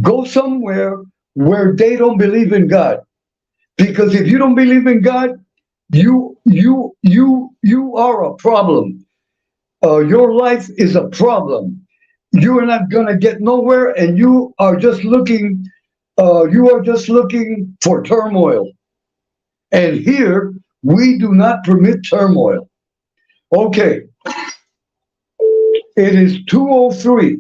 Go somewhere where they don't believe in God. Because if you don't believe in God, you are a problem. Your life is a problem. You are not gonna get nowhere, and you are just looking. You are just looking for turmoil. And here we do not permit turmoil. Okay, it is 2:03.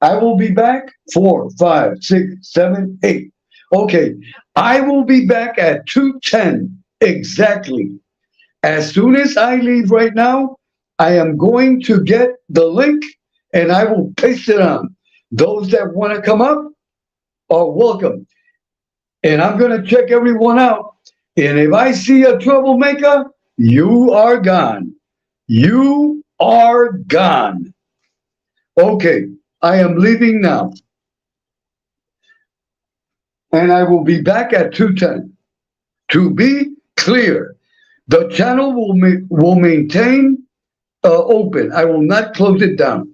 I will be back 4, 5, 6, 7, 8. Okay, I will be back at 2:10 exactly. As soon as I leave right now, I am going to get the link and I will paste it on. Those that want to come up are welcome. And I'm going to check everyone out. And if I see a troublemaker, you are gone. You are gone. Okay, I am leaving now. And I will be back at 2:10. To be clear, the channel will maintain open. I will not close it down.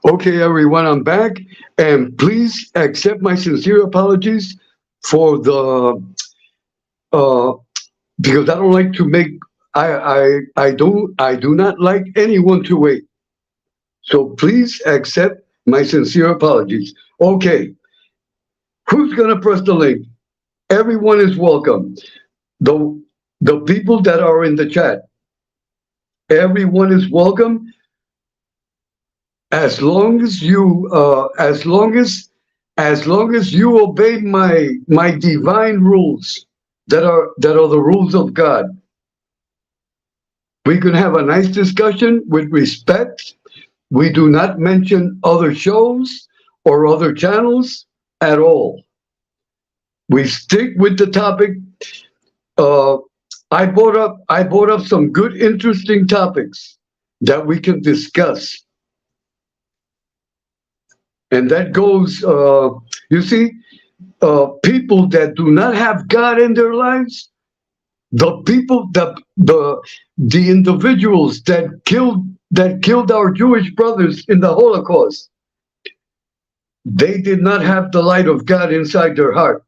Okay, everyone, I'm back, and please accept my sincere apologies for the uh because I don't like to make I do not like anyone to wait. So please accept my sincere apologies. Okay, who's gonna press the link? Everyone is welcome. The the people that are in the chat, everyone is welcome as long as you as long as you obey my divine rules that are the rules of God. We can have a nice discussion with respect. We do not mention other shows or other channels at all. We stick with the topic. Uh, I brought up some good, interesting topics that we can discuss, and that goes. You see, people that do not have God in their lives, the people that the individuals that killed our Jewish brothers in the Holocaust, they did not have the light of God inside their heart.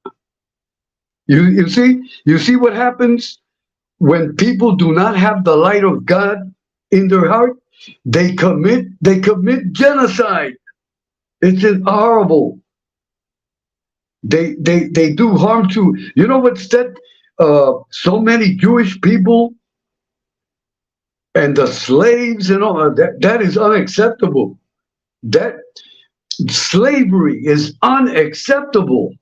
You see what happens when people do not have the light of God in their heart? They commit genocide. It's horrible. They do harm to, you know what's that? So many Jewish people and the slaves and all that is unacceptable. That slavery is unacceptable.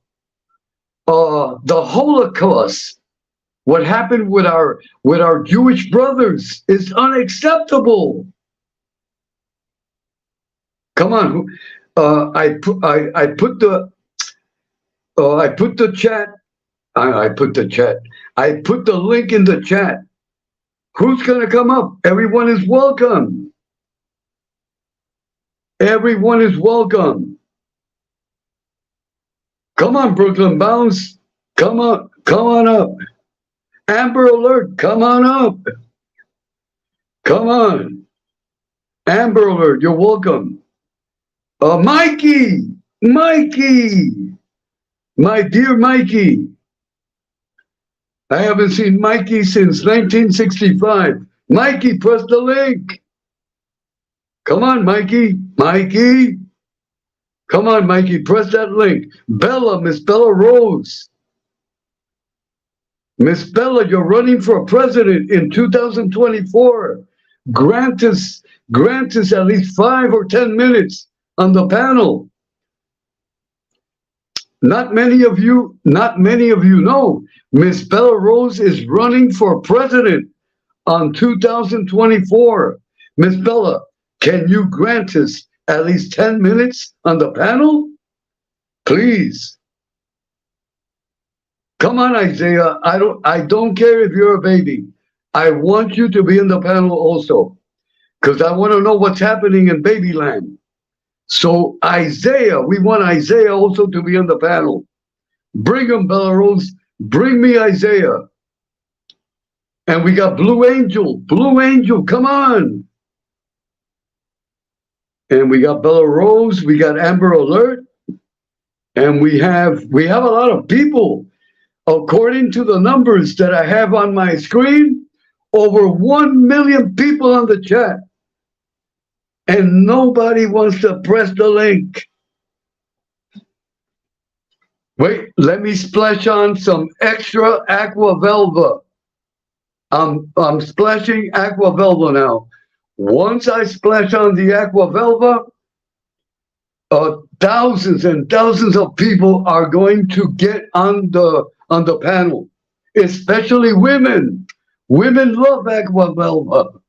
The Holocaust, what happened with our Jewish brothers, is unacceptable. Come on, I put the I put the chat. I put the chat. I put the link in the chat. Who's going to come up? Everyone is welcome. Everyone is welcome. Come on, Brooklyn Bounce. Come on up. Amber Alert, come on up. Come on. Amber Alert, you're welcome. Mikey, my dear Mikey. I haven't seen Mikey since 1965. Mikey, press the link. Come on, Mikey. Come on, Mikey, press that link. Bella, Miss Bella Rose. Miss Bella, you're running for president in 2024. Grant us at least 5 or 10 minutes on the panel. Not many of you know Miss Bella Rose is running for president on 2024. Miss Bella, can you grant us at least 10 minutes on the panel? Please. Come on, Isaiah. I don't care if you're a baby. I want you to be in the panel also, because I want to know what's happening in Babyland. So Isaiah, we want Isaiah also to be on the panel. Bring him, Bella Rose. Bring me Isaiah. And we got Blue Angel. Blue Angel, come on. And we got Bella Rose. We got Amber Alert. And we have a lot of people. According to the numbers that I have on my screen, over 1 million people on the chat. And nobody wants to press the link. Wait, let me splash on some extra Aqua Velva. I'm splashing Aqua Velva now. Once I splash on the Aqua Velva, thousands and thousands of people are going to get on the panel, especially women. Women love Aqua Velva.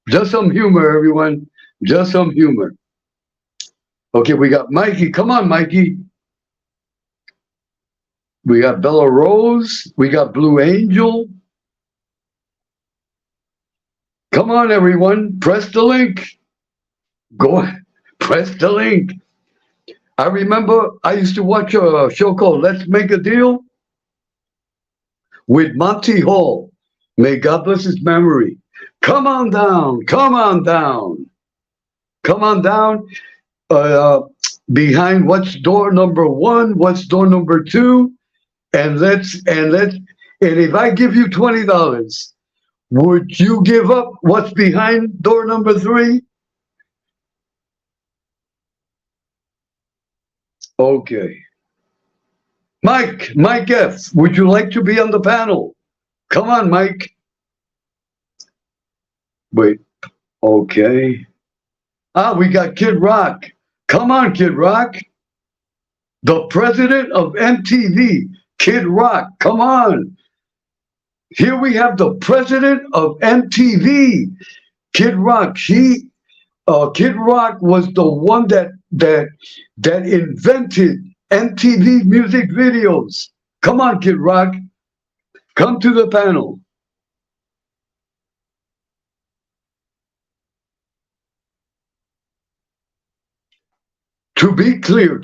Just some humor, everyone. Just some humor. Okay, we got Mikey. Come on, Mikey. We got Bella Rose. We got Blue Angel. Come on, everyone. Press the link. Go press the link. I remember I used to watch a show called Let's Make a Deal with Monty Hall. May God bless his memory. Come on down. Come on down. Come on down. uh, behind what's door number one, what's door number two, and if I give you $20, would you give up what's behind door number three? Okay. Mike F., would you like to be on the panel? Come on, Mike. Wait. Okay. We got Kid Rock. Come on, Kid Rock. The president of MTV, Kid Rock. Come on. Here we have the president of MTV, Kid Rock. Kid Rock was the one that invented MTV music videos. Come on, Kid Rock. Come to the panel. To be clear,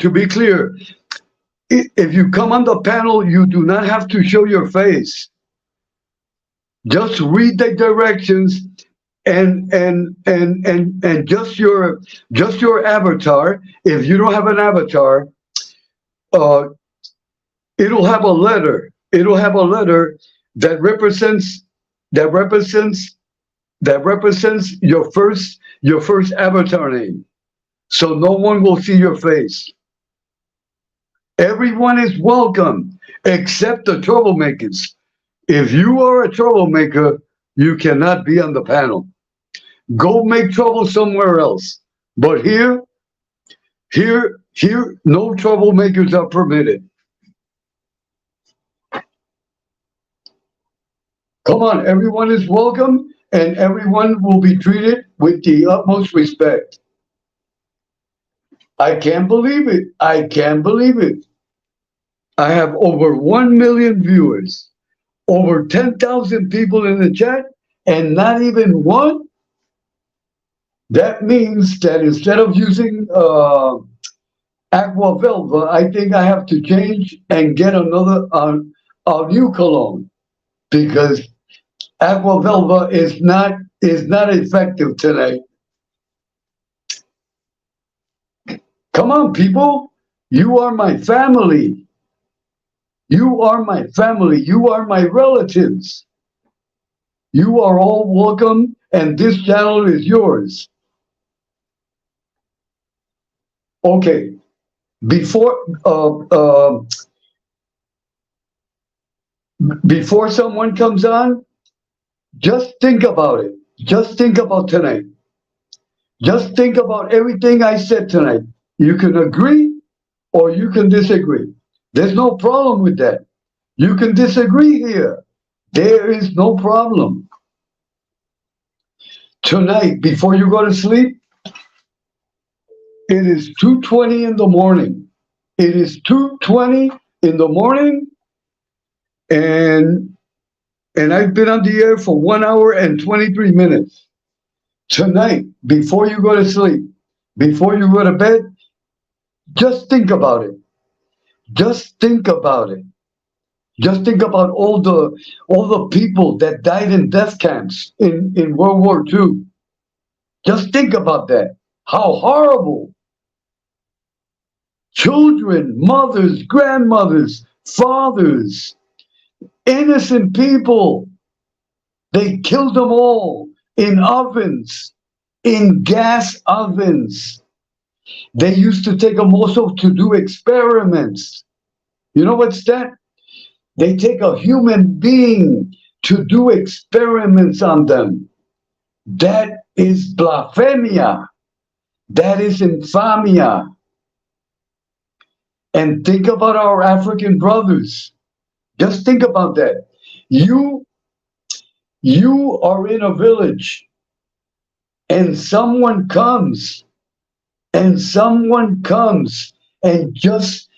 if you come on the panel, you do not have to show your face. Just read the directions and just your avatar. If you don't have an avatar, it'll have a letter. It'll have a letter that represents your first avatar name. So no one will see your face. Everyone is welcome except the troublemakers. If you are a troublemaker, you cannot be on the panel. Go make trouble somewhere else. But here, no troublemakers are permitted. Come on, everyone is welcome and everyone will be treated with the utmost respect. I can't believe it. I can't believe it. I have over 1 million viewers, over 10,000 people in the chat, and not even one. That means that instead of using Aqua Velva, I think I have to change and get a new cologne, because Aqua Velva is not effective today. Come on, people. You are my family. You are my family. You are my relatives. You are all welcome, and this channel is yours. Okay. Before someone comes on, just think about it. Just think about tonight. Just think about everything I said tonight. You can agree or you can disagree. There's no problem with that. You can disagree here. There is no problem. Tonight, before you go to sleep, it is 2:20 in the morning. It is 2:20 in the morning, and I've been on the air for 1 hour and 23 minutes. Tonight, before you go to sleep, before you go to bed, just think about it. Just think about it. Just think about all the people that died in death camps in World War II. Just think about that. How horrible. Children, mothers, grandmothers, fathers, innocent people. They killed them all in ovens, in gas ovens. They used to take them also to do experiments. You know what's that? They take a human being to do experiments on them. That is blasphemia. That is infamia. And think about our African brothers. Just think about that. You are in a village and someone comes and just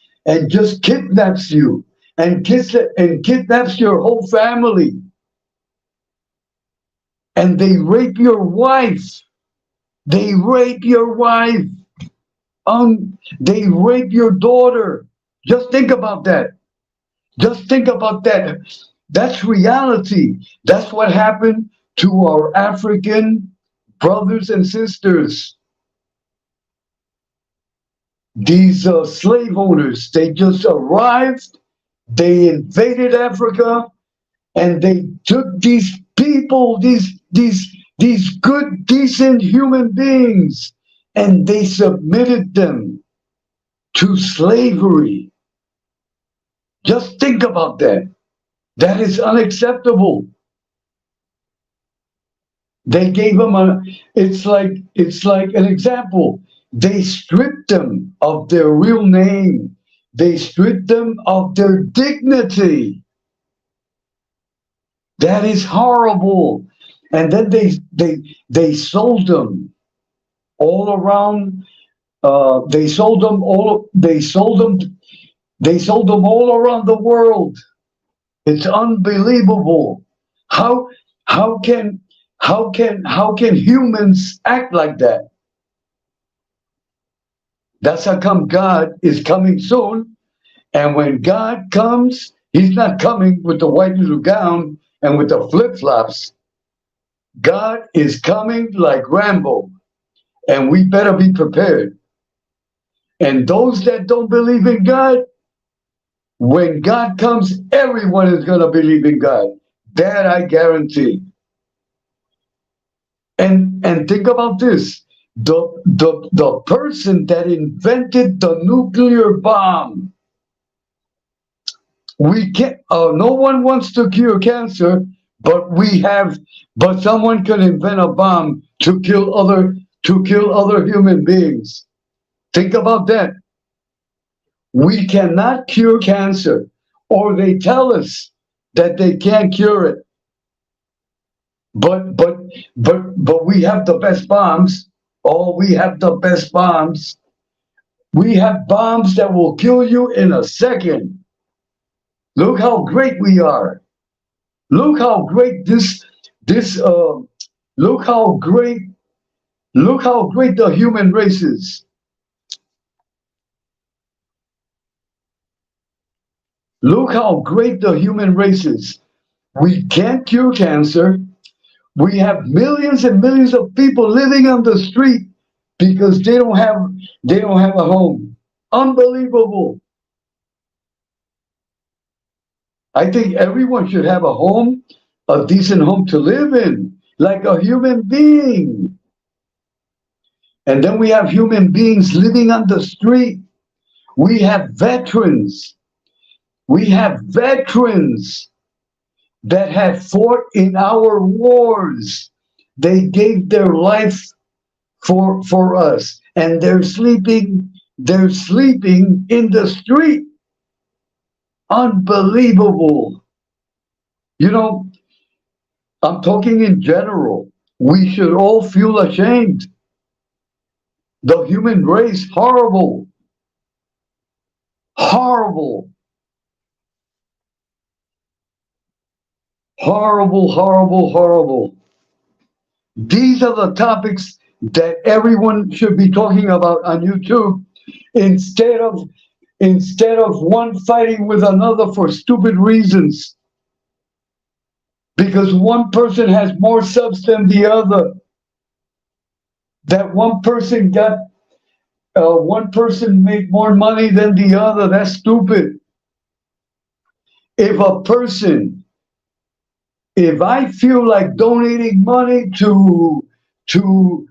kidnaps you and kidnaps your whole family, and they rape your wife. They rape your wife. They rape your daughter. Just think about that. Just think about that. That's reality. That's what happened to our African brothers and sisters. these slave owners, they just arrived, they invaded Africa, and they took these people, these good, decent human beings, and they submitted them to slavery. Just think about that. That is unacceptable. They gave them it's like an example. They stripped them of their real name. They stripped them of their dignity. That is horrible. And then they sold them all around. They sold them all. They sold them all around the world. It's unbelievable. How how can how can humans act like that? That's how come God is coming soon. And when God comes, he's not coming with the white little gown and with the flip-flops. God is coming like Rambo, and we better be prepared. And those that don't believe in God, when God comes, everyone is going to believe in God. That I guarantee. And think about this. The person that invented the nuclear bomb, we can't, no one wants to cure cancer, but someone can invent a bomb to kill other human beings. Think about that. We cannot cure cancer, or they tell us that they can't cure it. But we have the best bombs. Oh, we have the best bombs. We have bombs that will kill you in a second. Look how great we are. Look how great look how great the human race is. Look how great the human race is. We can't cure cancer. We have millions and millions of people living on the street because they don't have a home. Unbelievable. I think everyone should have a home, a decent home to live in, like a human being. And then we have human beings living on the street. We have veterans. We have veterans that have fought in our wars. They gave their life for us, and they're sleeping in the street. Unbelievable. You know, I'm talking in general. We should all feel ashamed. The human race, horrible. Horrible. Horrible, horrible, horrible. These are the topics that everyone should be talking about on YouTube instead of one fighting with another for stupid reasons. Because one person has more substance than the other. That one person made more money than the other. That's stupid. If I feel like donating money to John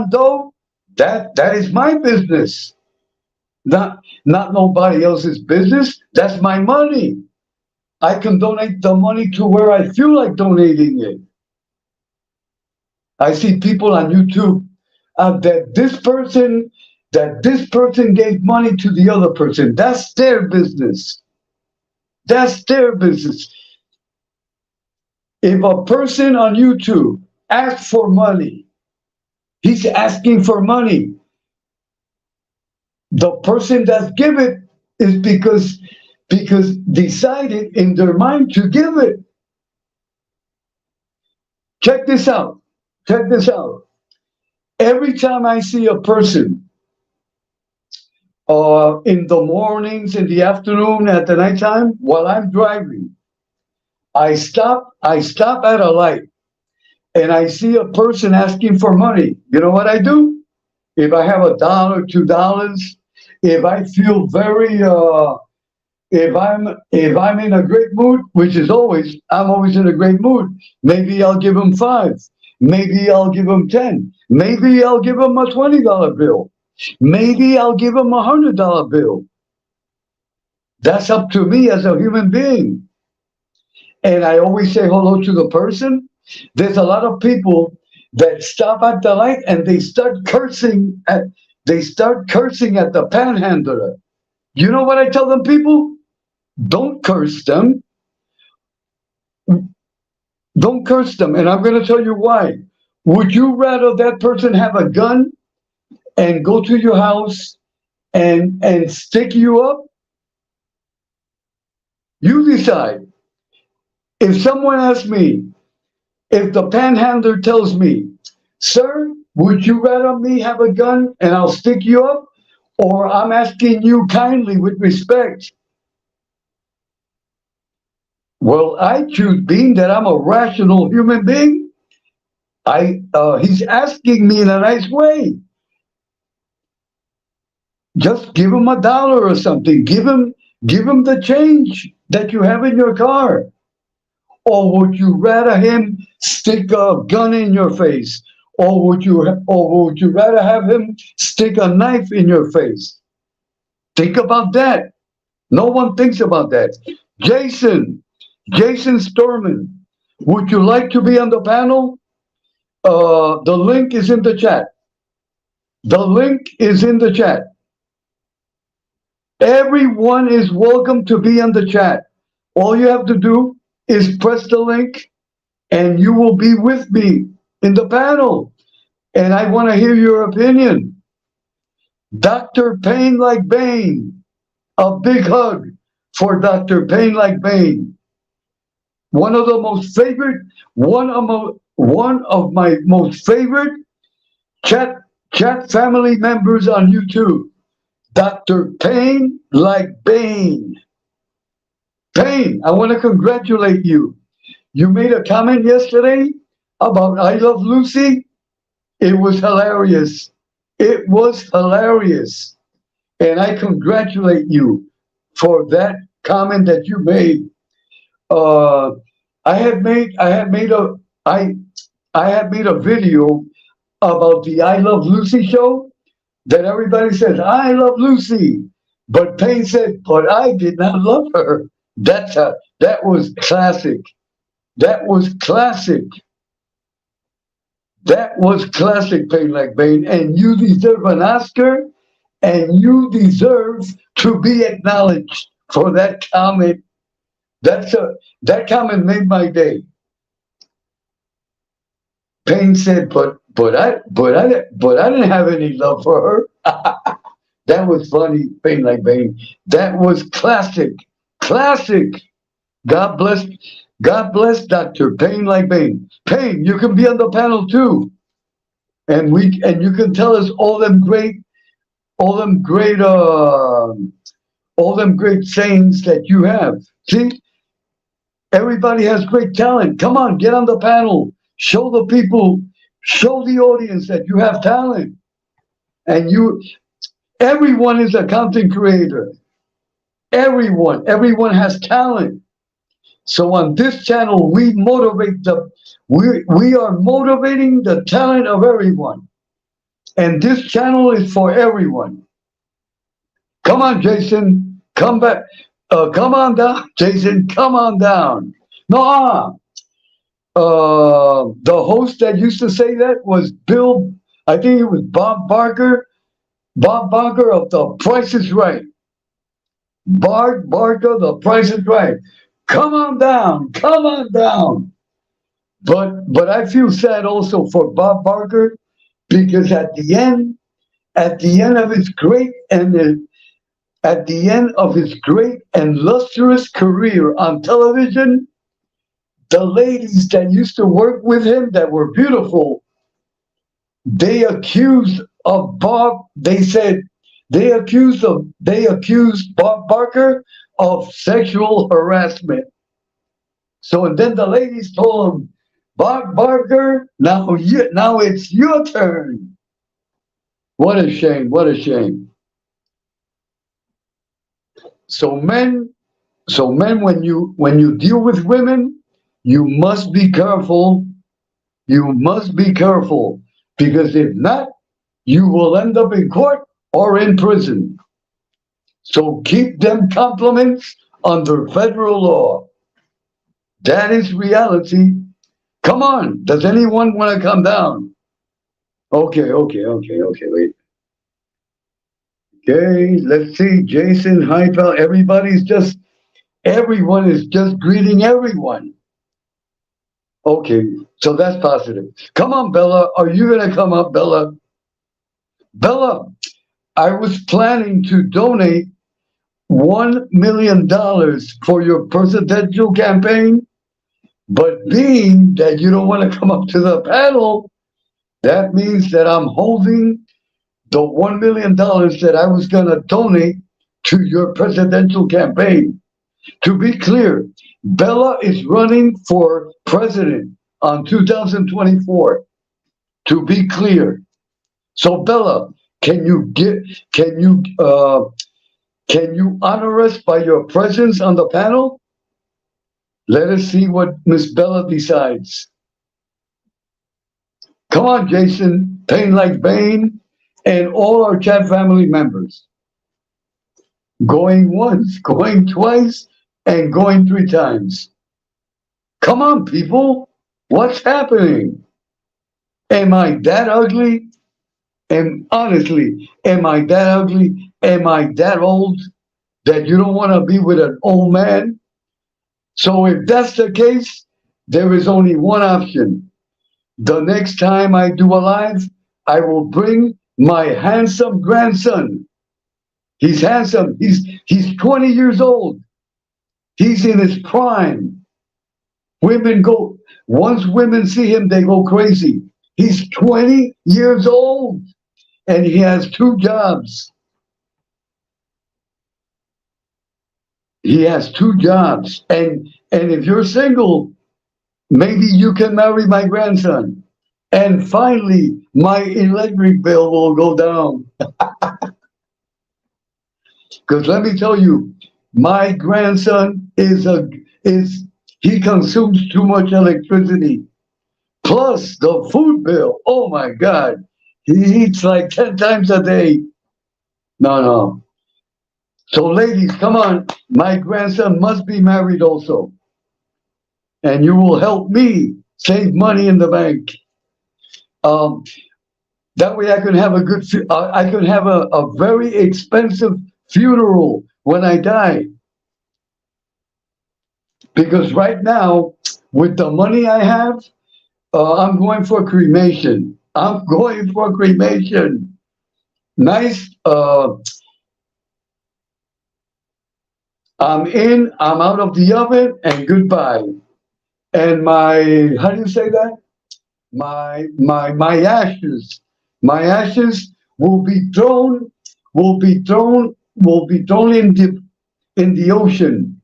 Doe, that is my business. Not nobody else's business. That's my money. I can donate the money to where I feel like donating it. I see people on YouTube that this person gave money to the other person. That's their business. That's their business. If a person on YouTube asks for money, he's asking for money. The person that give it is because decided in their mind to give it. Check this out. Check this out. Every time I see a person in the mornings, in the afternoon, at the nighttime, while I'm driving, I stop at a light and I see a person asking for money. You know what I do? if I have $1, $2, if I feel very if I'm in a great mood, which is always I'm always in a great mood, maybe I'll give him five, maybe I'll give him 10, maybe I'll give him a $20 bill, maybe I'll give him $100 bill. That's up to me as a human being. And I always say hello to the person. There's a lot of people that stop at the light and they start cursing at the panhandler. You know what I tell them, people? Don't curse them. Don't curse them. And I'm going to tell you why. Would you rather that person have a gun and go to your house and stick you up? You decide. If someone asks me, if the panhandler tells me, sir, would you rather me have a gun and I'll stick you up? Or I'm asking you kindly with respect. Well, I choose, being that I'm a rational human being, he's asking me in a nice way. Just give him $1 or something. Give him the change that you have in your car. Or would you rather him stick a gun in your face? Or would you rather have him stick a knife in your face? Think about that. No one thinks about that. Jason Storman, would you like to be on the panel? The link is in the chat. The link is in the chat. Everyone is welcome to be on the chat. All you have to do is press the link and you will be with me in the panel. And I want to hear your opinion. Dr. Pain Like Bane, a big hug for Dr. Pain Like Bane. One of my most favorite chat family members on YouTube. Dr. Pain Like Bane. Pain, I want to congratulate you. You made a comment yesterday about I Love Lucy. It was hilarious. It was hilarious. And I congratulate you for that comment that you made. I had made a video about the I Love Lucy show that everybody says, I love Lucy. But Pain said, but I did not love her. That was classic. That was classic. That was classic, Pain Like Bane. And you deserve an Oscar, and you deserve to be acknowledged for that comment. That comment made my day. Pain said, but I didn't have any love for her. That was funny, Pain Like Bane. That was classic. Classic. God bless Dr. Pain Like Bane. Pain, you can be on the panel too. And you can tell us all them great sayings that you have. See? Everybody has great talent. Come on, get on the panel. Show the people, show the audience that you have talent. And everyone is a content creator. Everyone has talent. So on this channel, we are motivating the talent of everyone. And this channel is for everyone. Come on, Jason, come back. Come on down, Jason, come on down. No, the host that used to say that was Bill, I think it was Bob Barker of The Price is Right. Barker, The Price is Right. Come on down, come on down. But I feel sad also for Bob Barker, because at the end of his great and lustrous career on television, the ladies that used to work with him that were beautiful, they accused Bob Barker of sexual harassment. So and then the ladies told him, Bob Barker, now it's your turn. What a shame. What a shame. So men, when you deal with women, you must be careful. You must be careful because if not, you will end up in court or in prison. So keep them compliments under federal law. That is reality. Come on. Does anyone want to come down? Okay. Wait. Okay, let's see. Jason, hi, pal. Everyone is just greeting everyone. Okay, so that's positive. Come on, Bella. Are you going to come up, Bella? Bella, I was planning to donate $1 million for your presidential campaign, but being that you don't want to come up to the panel, that means that I'm holding the $1 million that I was going to donate to your presidential campaign. To be clear, Bella is running for president on 2024. To be clear. So Bella, can you honor us by your presence on the panel? Let us see what Miss Bella decides. Come on, Jason, Pain Like Bane, and all our chat family members. Going once, going twice, and going 3 times. Come on, people. What's happening? Am I that ugly? And honestly, am I that ugly? Am I that old that you don't want to be with an old man? So if that's the case, there is only one option. The next time I do a live, I will bring my handsome grandson. He's handsome. He's 20 years old. He's in his prime. Once women see him, they go crazy. He's 20 years old and he has 2 jobs. He has 2 jobs. And if you're single, maybe you can marry my grandson. And finally, my electric bill will go down. Because let me tell you, my grandson he consumes too much electricity. Plus the food bill. Oh my God. He eats like 10 times a day. No. So ladies, come on. My grandson must be married also. And you will help me save money in the bank. That way I can have a very expensive funeral when I die. Because right now, with the money I have, I'm going for cremation. Nice. I'm out of the oven, and goodbye. And how do you say that? My ashes will be thrown in the ocean.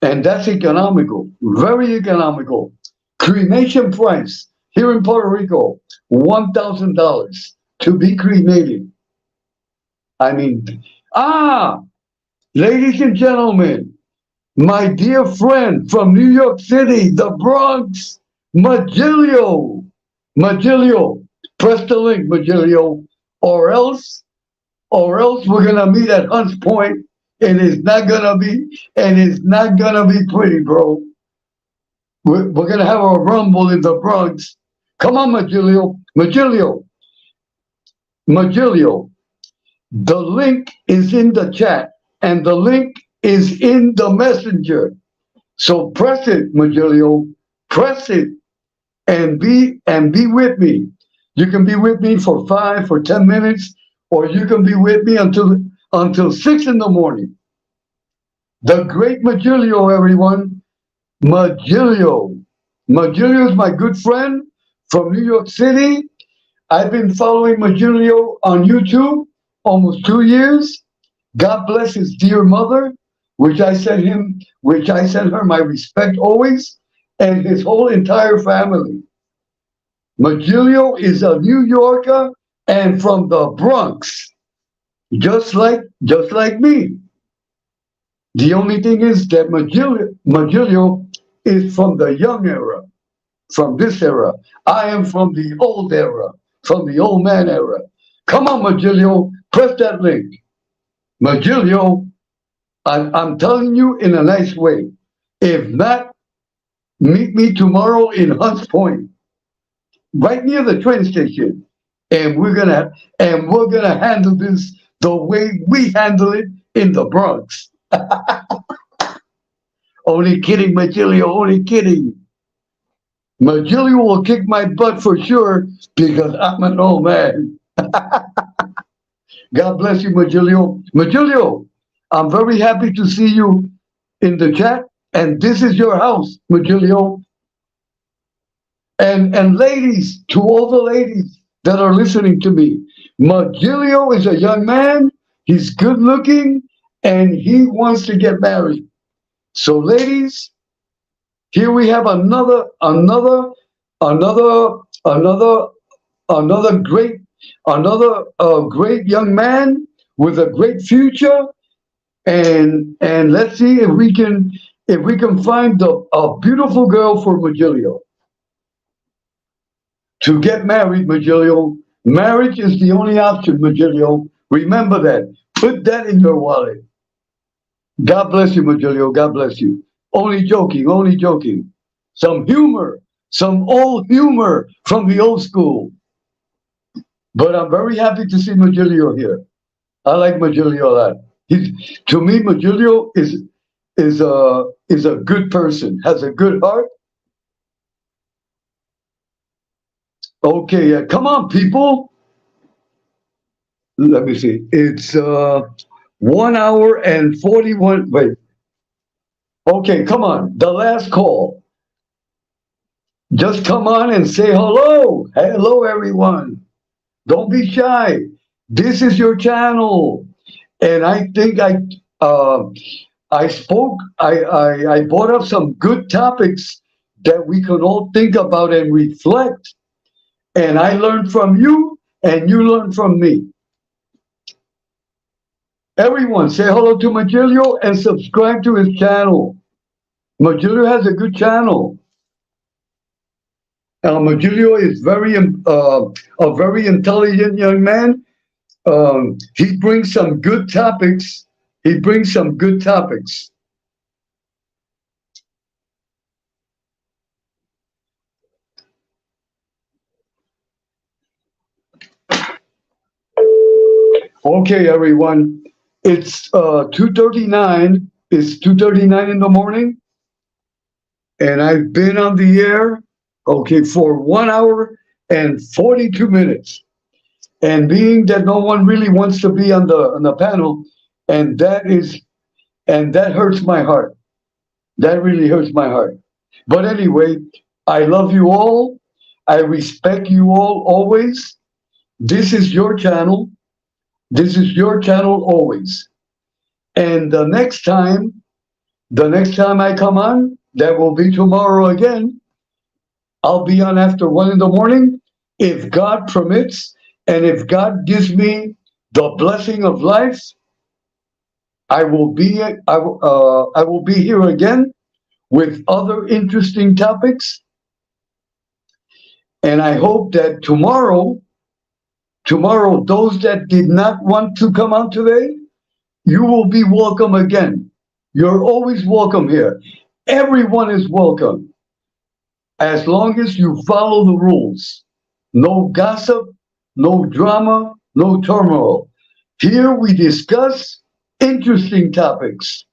And that's economical, very economical. Cremation price here in Puerto Rico, $1,000 to be cremated. I mean, ladies and gentlemen, my dear friend from New York City, the Bronx, Magilio, press the link, Magilio, or else we're gonna meet at Hunts Point, and it's not gonna be pretty, bro. We're gonna have a rumble in the Bronx. Come on, Magilio. The link is in the chat, and the link is in the messenger. So press it, Magilio. Press it and be with me. You can be with me for 5 or 10 minutes, or you can be with me until 6 in the morning. The great Magilio, everyone. Magilio is my good friend from New York City. I've been following Magilio on YouTube almost 2 years. God bless his dear mother, which I sent her my respect always, and his whole entire family. Magilio is a New Yorker and from the Bronx, just like me. The only thing is that Magilio is from the young era, from this era. I am from the old era, from the old man era. Come on, Magilio, press that link. Magilio, I'm telling you in a nice way. If not, meet me tomorrow in Hunts Point, right near the train station, and we're gonna handle this the way we handle it in the Bronx. Only kidding, Magilio. Only kidding. Magilio will kick my butt for sure because I'm an old man. God bless you, Magilio. Magilio, I'm very happy to see you in the chat, and this is your house, Magilio. And ladies, to all the ladies that are listening to me, Magilio is a young man. He's good looking, and he wants to get married. So, ladies, here we have another, another, another great young man with a great future, and let's see if we can find a beautiful girl for Magilio to get married. Magilio, marriage is the only option. Magilio, remember that. Put that in your wallet. God bless you, Magilio. God bless you. Only joking, only joking. Some humor, some old humor from the old school. But I'm very happy to see Magilio here. I like Magilio a lot. To me, Magilio is a good person, has a good heart. Okay, come on, people. Let me see. It's 1 hour and 41. Wait. Okay, come on. The last call. Just come on and say hello. Hello, everyone. Don't be shy. This is your channel. And I think I spoke. I brought up some good topics that we can all think about and reflect. And I learned from you, and you learned from me. Everyone, say hello to Magilio and subscribe to his channel. Magilio has a good channel. Magilio is a very intelligent young man. He brings some good topics. He brings some good topics. Okay, everyone. It's 2:39. It's 2:39 in the morning, and I've been on the air, okay, for 1 hour and 42 minutes. And being that no one really wants to be on the panel, and that hurts my heart. That really hurts my heart. But anyway, I love you all. I respect you all always. This is your channel. This is your channel always. And the next time I come on, that will be tomorrow again. I'll be on after 1 in the morning, if God permits, and if God gives me the blessing of life. I will be here again with other interesting topics, and I hope that tomorrow, those that did not want to come out today, you will be welcome again. You're always welcome here. Everyone is welcome, as long as you follow the rules. No gossip, no drama, no turmoil. Here we discuss interesting topics.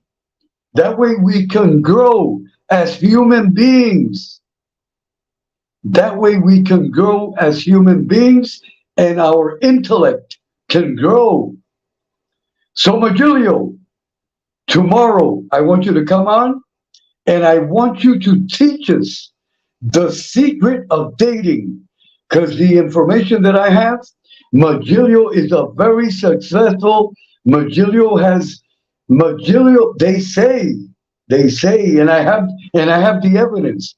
That way we can grow as human beings. That way we can grow as human beings, and our intellect can grow. So, Magilio, tomorrow I want you to come on, and I want you to teach us the secret of dating. Because the information that I have, Magilio is a very successful. Magilio, they say, and I have the evidence.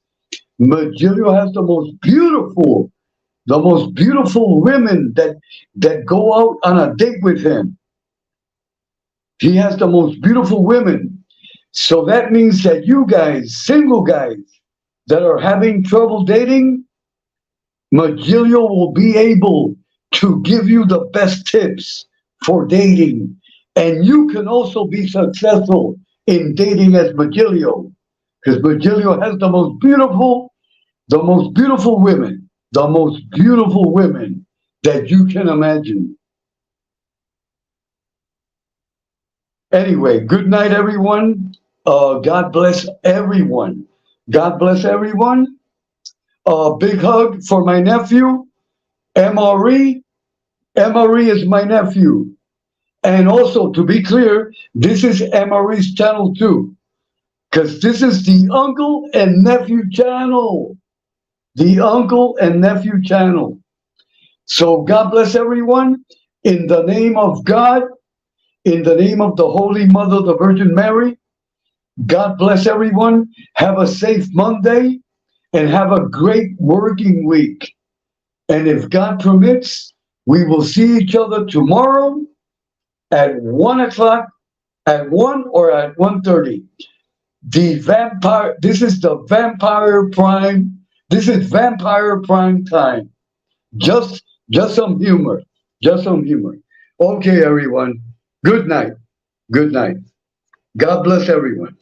Magilio has the most beautiful the most beautiful women that go out on a date with him. He has the most beautiful women. So that means that you guys, single guys that are having trouble dating, Magilio will be able to give you the best tips for dating. And you can also be successful in dating as Magilio, because Magilio has the most beautiful women, the most beautiful women that you can imagine. Anyway, good night, everyone. God bless everyone. God bless everyone. Big hug for my nephew, MRE. MRE is my nephew. And also, to be clear, this is MRE's channel too, because this is the uncle and nephew channel. The uncle and nephew channel. So God bless everyone. In the name of God, in the name of the Holy Mother, the Virgin Mary, God bless everyone. Have a safe Monday and have a great working week. And if God permits, we will see each other tomorrow at 1 o'clock, at 1 or at 1:30. This is the Vampire Prime. This is Vampire Prime time. Just, just some humor. Just some humor. Okay, everyone. Good night. Good night. God bless everyone.